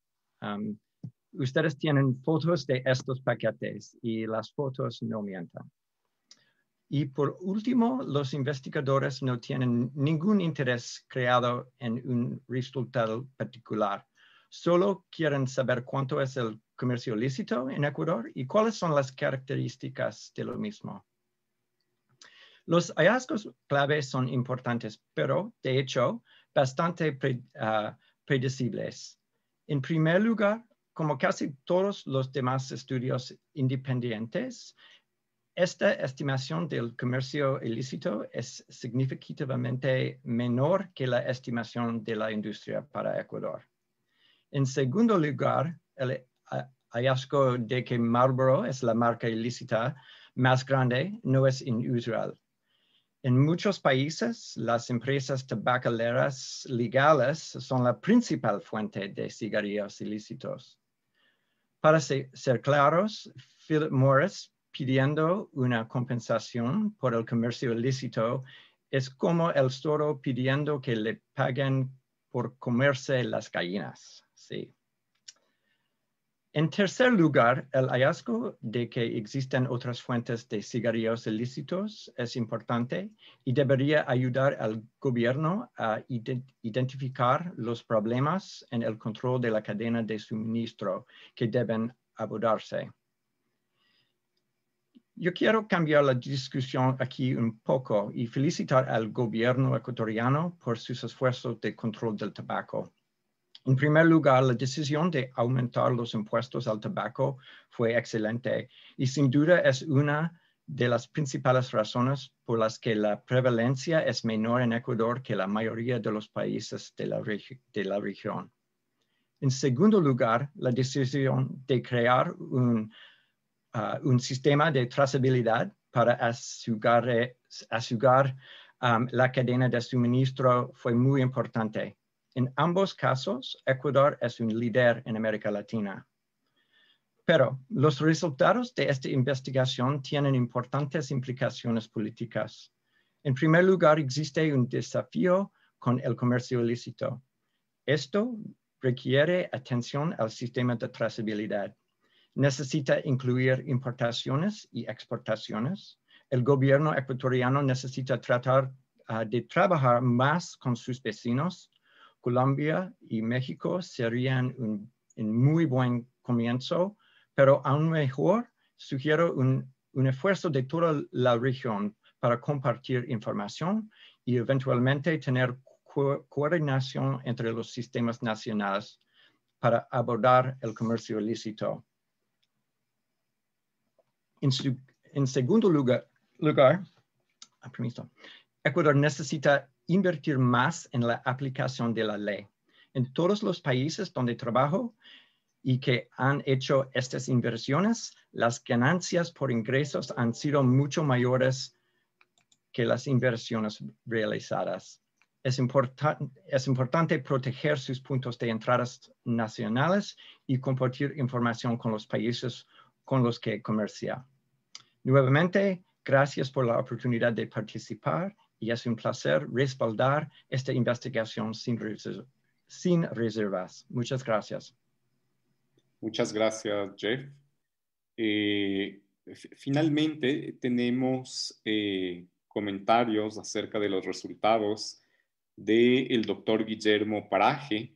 Ustedes tienen fotos de estos paquetes y las fotos no mienten. Y por último, los investigadores no tienen ningún interés creado en un resultado particular. Solo quieren saber cuánto es el comercio ilícito en Ecuador y cuáles son las características de lo mismo. Los hallazgos clave son importantes, pero de hecho bastante predecibles. En primer lugar, como casi todos los demás estudios independientes, esta estimación del comercio ilícito es significativamente menor que la estimación de la industria para Ecuador. En segundo lugar, el hallazgo de que Marlboro es la marca ilícita más grande no es inusual. En muchos países, las empresas tabacaleras legales son la principal fuente de cigarrillos ilícitos. Para ser claros, Philip Morris pidiendo una compensación por el comercio ilícito es como el toro pidiendo que le paguen por comerse las gallinas. Sí. En tercer lugar, el hallazgo de que existen otras fuentes de cigarrillos ilícitos es importante y debería ayudar al gobierno a identificar los problemas en el control de la cadena de suministro que deben abordarse. Yo quiero cambiar la discusión aquí un poco y felicitar al gobierno ecuatoriano por sus esfuerzos de control del tabaco. En primer lugar, la decisión de aumentar los impuestos al tabaco fue excelente y sin duda es una de las principales razones por las que la prevalencia es menor en Ecuador que la mayoría de los países de la región. En segundo lugar, la decisión de crear un sistema de trazabilidad para asegurar la cadena de suministro fue muy importante. En ambos casos, Ecuador es un líder en América Latina. Pero los resultados de esta investigación tienen importantes implicaciones políticas. En primer lugar, existe un desafío con el comercio ilícito. Esto requiere atención al sistema de trazabilidad. Necesita incluir importaciones y exportaciones. El gobierno ecuatoriano necesita tratar de trabajar más con sus vecinos. Colombia y México serían un muy buen comienzo, pero aún mejor, sugiero un esfuerzo de toda la región para compartir información y eventualmente tener coordinación entre los sistemas nacionales para abordar el comercio ilícito. En segundo lugar, Ecuador necesita invertir más en la aplicación de la ley. En todos los países donde trabajo y que han hecho estas inversiones, las ganancias por ingresos han sido mucho mayores que las inversiones realizadas. Es importante proteger sus puntos de entradas nacionales y compartir información con los países con los que comercia. Nuevamente, gracias por la oportunidad de participar y es un placer respaldar esta investigación sin reservas. Muchas gracias.
Muchas gracias, Jeff. Finalmente, tenemos comentarios acerca de los resultados del doctor Guillermo Paraje.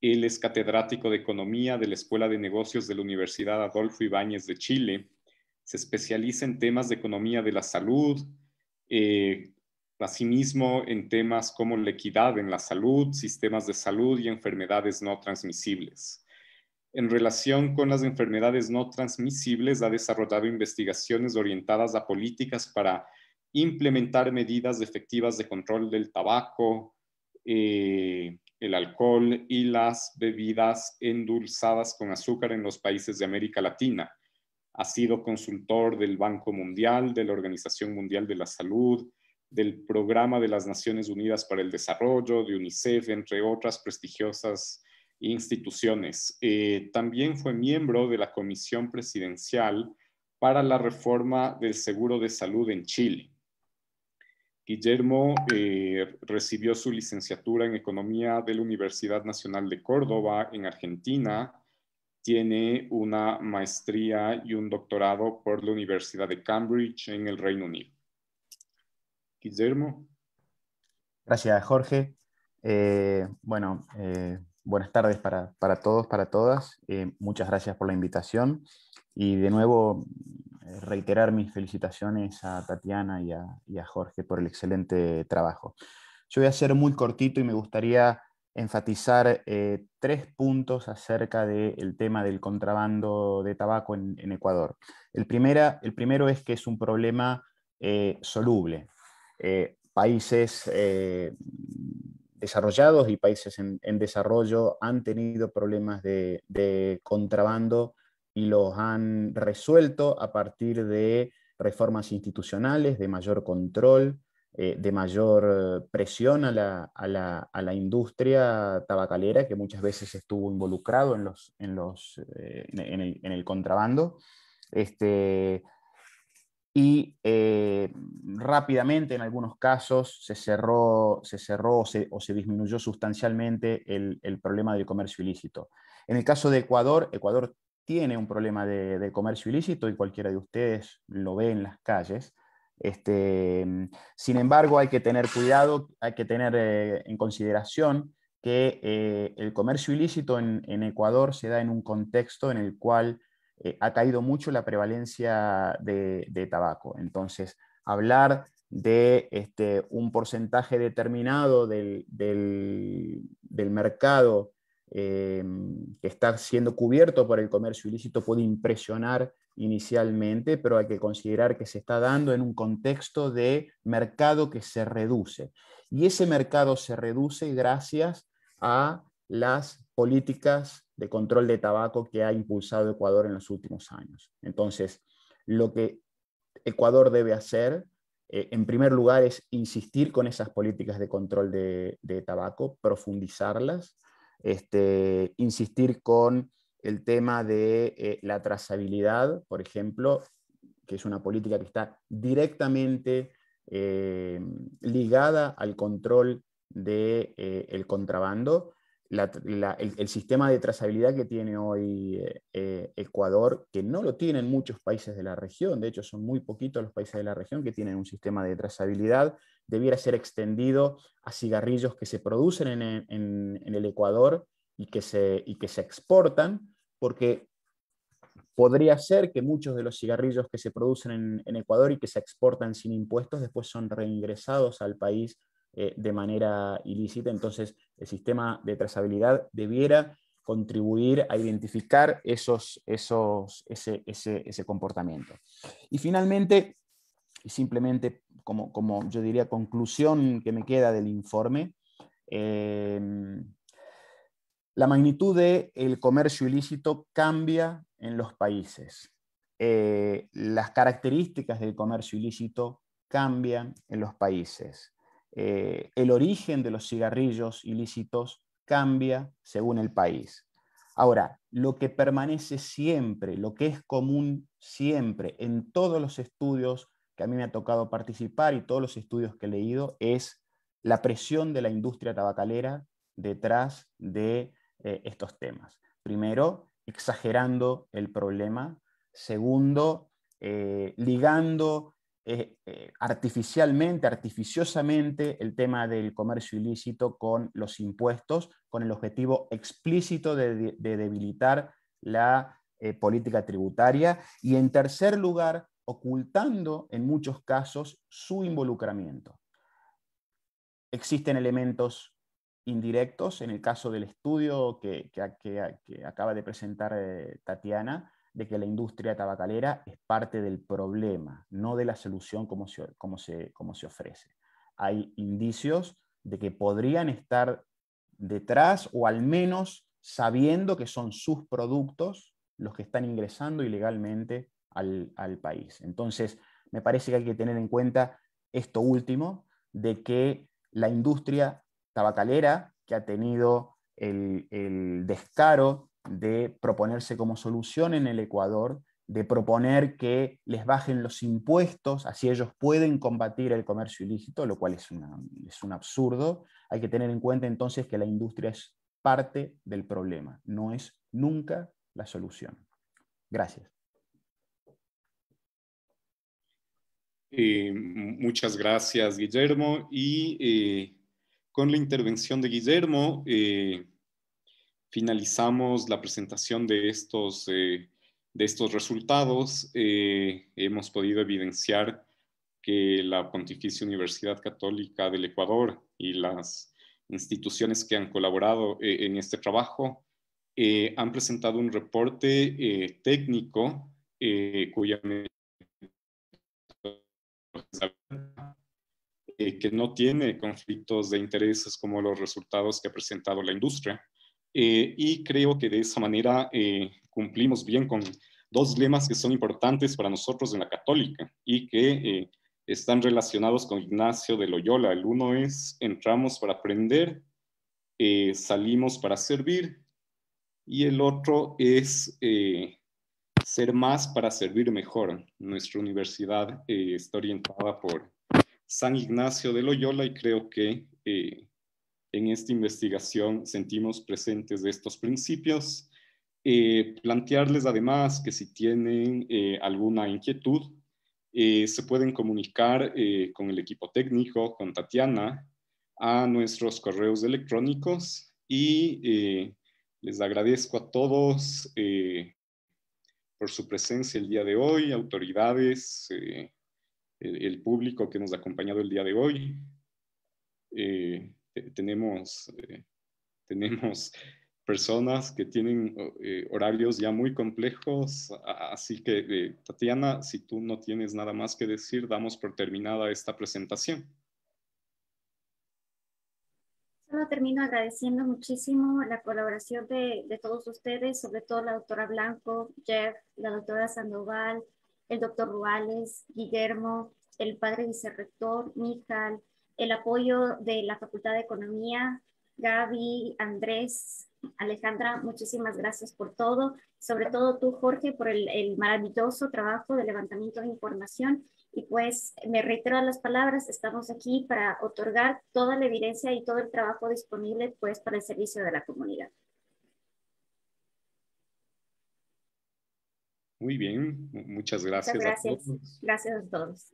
Él es catedrático de Economía de la Escuela de Negocios de la Universidad Adolfo Ibáñez de Chile. Se especializa en temas de economía de la salud, asimismo en temas como la equidad en la salud, sistemas de salud y enfermedades no transmisibles. En relación con las enfermedades no transmisibles, ha desarrollado investigaciones orientadas a políticas para implementar medidas efectivas de control del tabaco, el alcohol y las bebidas endulzadas con azúcar en los países de América Latina. Ha sido consultor del Banco Mundial, de la Organización Mundial de la Salud, del Programa de las Naciones Unidas para el Desarrollo, de UNICEF, entre otras prestigiosas instituciones. También fue miembro de la Comisión Presidencial para la Reforma del Seguro de Salud en Chile. Guillermo recibió su licenciatura en Economía de la Universidad Nacional de Córdoba, en Argentina. Tiene una maestría y un doctorado por la Universidad de Cambridge en el Reino Unido. Guillermo.
Gracias, Jorge. Buenas tardes para todos, para todas. Muchas gracias por la invitación. Y de nuevo, reiterar mis felicitaciones a Tatiana y a Jorge por el excelente trabajo. Yo voy a ser muy cortito y me gustaría enfatizar 3 puntos acerca del tema del contrabando de tabaco en Ecuador. El primero es que es un problema soluble. Países desarrollados y países en desarrollo han tenido problemas de contrabando y los han resuelto a partir de reformas institucionales, de mayor control, de mayor presión a la industria tabacalera, que muchas veces estuvo involucrado en el contrabando. Rápidamente, en algunos casos, se cerró o se disminuyó sustancialmente el problema del comercio ilícito. En el caso de Ecuador, Ecuador tiene un problema de comercio ilícito y cualquiera de ustedes lo ve en las calles. Sin embargo, hay que tener cuidado, hay que tener en consideración que el comercio ilícito en Ecuador se da en un contexto en el cual ha caído mucho la prevalencia de tabaco. Entonces, hablar de un porcentaje determinado del mercado que está siendo cubierto por el comercio ilícito puede impresionar inicialmente, pero hay que considerar que se está dando en un contexto de mercado que se reduce. Y ese mercado se reduce gracias a las políticas de control de tabaco que ha impulsado Ecuador en los últimos años. Entonces, lo que Ecuador debe hacer, en primer lugar, es insistir con esas políticas de control de tabaco, profundizarlas, insistir con el tema de la trazabilidad, por ejemplo, que es una política que está directamente ligada al control del contrabando. El sistema de trazabilidad que tiene hoy Ecuador, que no lo tienen muchos países de la región, de hecho son muy poquitos los países de la región que tienen un sistema de trazabilidad, debiera ser extendido a cigarrillos que se producen en el Ecuador y que se exportan, porque podría ser que muchos de los cigarrillos que se producen en Ecuador y que se exportan sin impuestos después son reingresados al país de manera ilícita. Entonces, el sistema de trazabilidad debiera contribuir a identificar ese comportamiento. Y finalmente, simplemente como yo diría conclusión que me queda del informe, la magnitud del comercio ilícito cambia en los países. Las características del comercio ilícito cambian en los países. El origen de los cigarrillos ilícitos cambia según el país. Ahora, lo que permanece siempre, lo que es común siempre en todos los estudios que a mí me ha tocado participar y todos los estudios que he leído, es la presión de la industria tabacalera detrás de estos temas. Primero, exagerando el problema. Segundo, ligando artificiosamente el tema del comercio ilícito con los impuestos, con el objetivo explícito de debilitar la política tributaria. Y en tercer lugar, ocultando en muchos casos su involucramiento. Existen elementos indirectos, en el caso del estudio que acaba de presentar Tatiana, de que la industria tabacalera es parte del problema, no de la solución como se ofrece. Hay indicios de que podrían estar detrás, o al menos sabiendo que son sus productos los que están ingresando ilegalmente al país. Entonces, me parece que hay que tener en cuenta esto último, de que la industria tabacalera, que ha tenido el descaro de proponerse como solución en el Ecuador, de proponer que les bajen los impuestos, así ellos pueden combatir el comercio ilícito, lo cual es un absurdo. Hay que tener en cuenta entonces que la industria es parte del problema, no es nunca la solución. Gracias.
Muchas gracias, Guillermo. Y con la intervención de Guillermo, finalizamos la presentación de estos resultados. Hemos podido evidenciar que la Pontificia Universidad Católica del Ecuador y las instituciones que han colaborado en este trabajo han presentado un reporte técnico cuya que no tiene conflictos de intereses como los resultados que ha presentado la industria. Y creo que de esa manera cumplimos bien con dos lemas que son importantes para nosotros en la Católica y que están relacionados con Ignacio de Loyola. El uno es: entramos para aprender, salimos para servir, y el otro es ser más para servir mejor. Nuestra universidad está orientada por San Ignacio de Loyola y creo que en esta investigación sentimos presentes de estos principios. Plantearles además que si tienen alguna inquietud, se pueden comunicar con el equipo técnico, con Tatiana, a nuestros correos electrónicos, y les agradezco a todos por su presencia el día de hoy, autoridades, el público que nos ha acompañado el día de hoy. Tenemos personas que tienen horarios ya muy complejos, así que Tatiana, si tú no tienes nada más que decir, damos por terminada esta presentación.
Solo termino agradeciendo muchísimo la colaboración de todos ustedes, sobre todo la doctora Blanco, Jeff, la doctora Sandoval, el doctor Ruales, Guillermo, el padre vicerrector, Mijal, el apoyo de la Facultad de Economía, Gaby, Andrés, Alejandra, muchísimas gracias por todo. Sobre todo tú, Jorge, por el maravilloso trabajo de levantamiento de información. Y pues me reitero las palabras, estamos aquí para otorgar toda la evidencia y todo el trabajo disponible pues para el servicio de la comunidad.
Muy bien, muchas gracias.
Muchas gracias. Gracias a todos.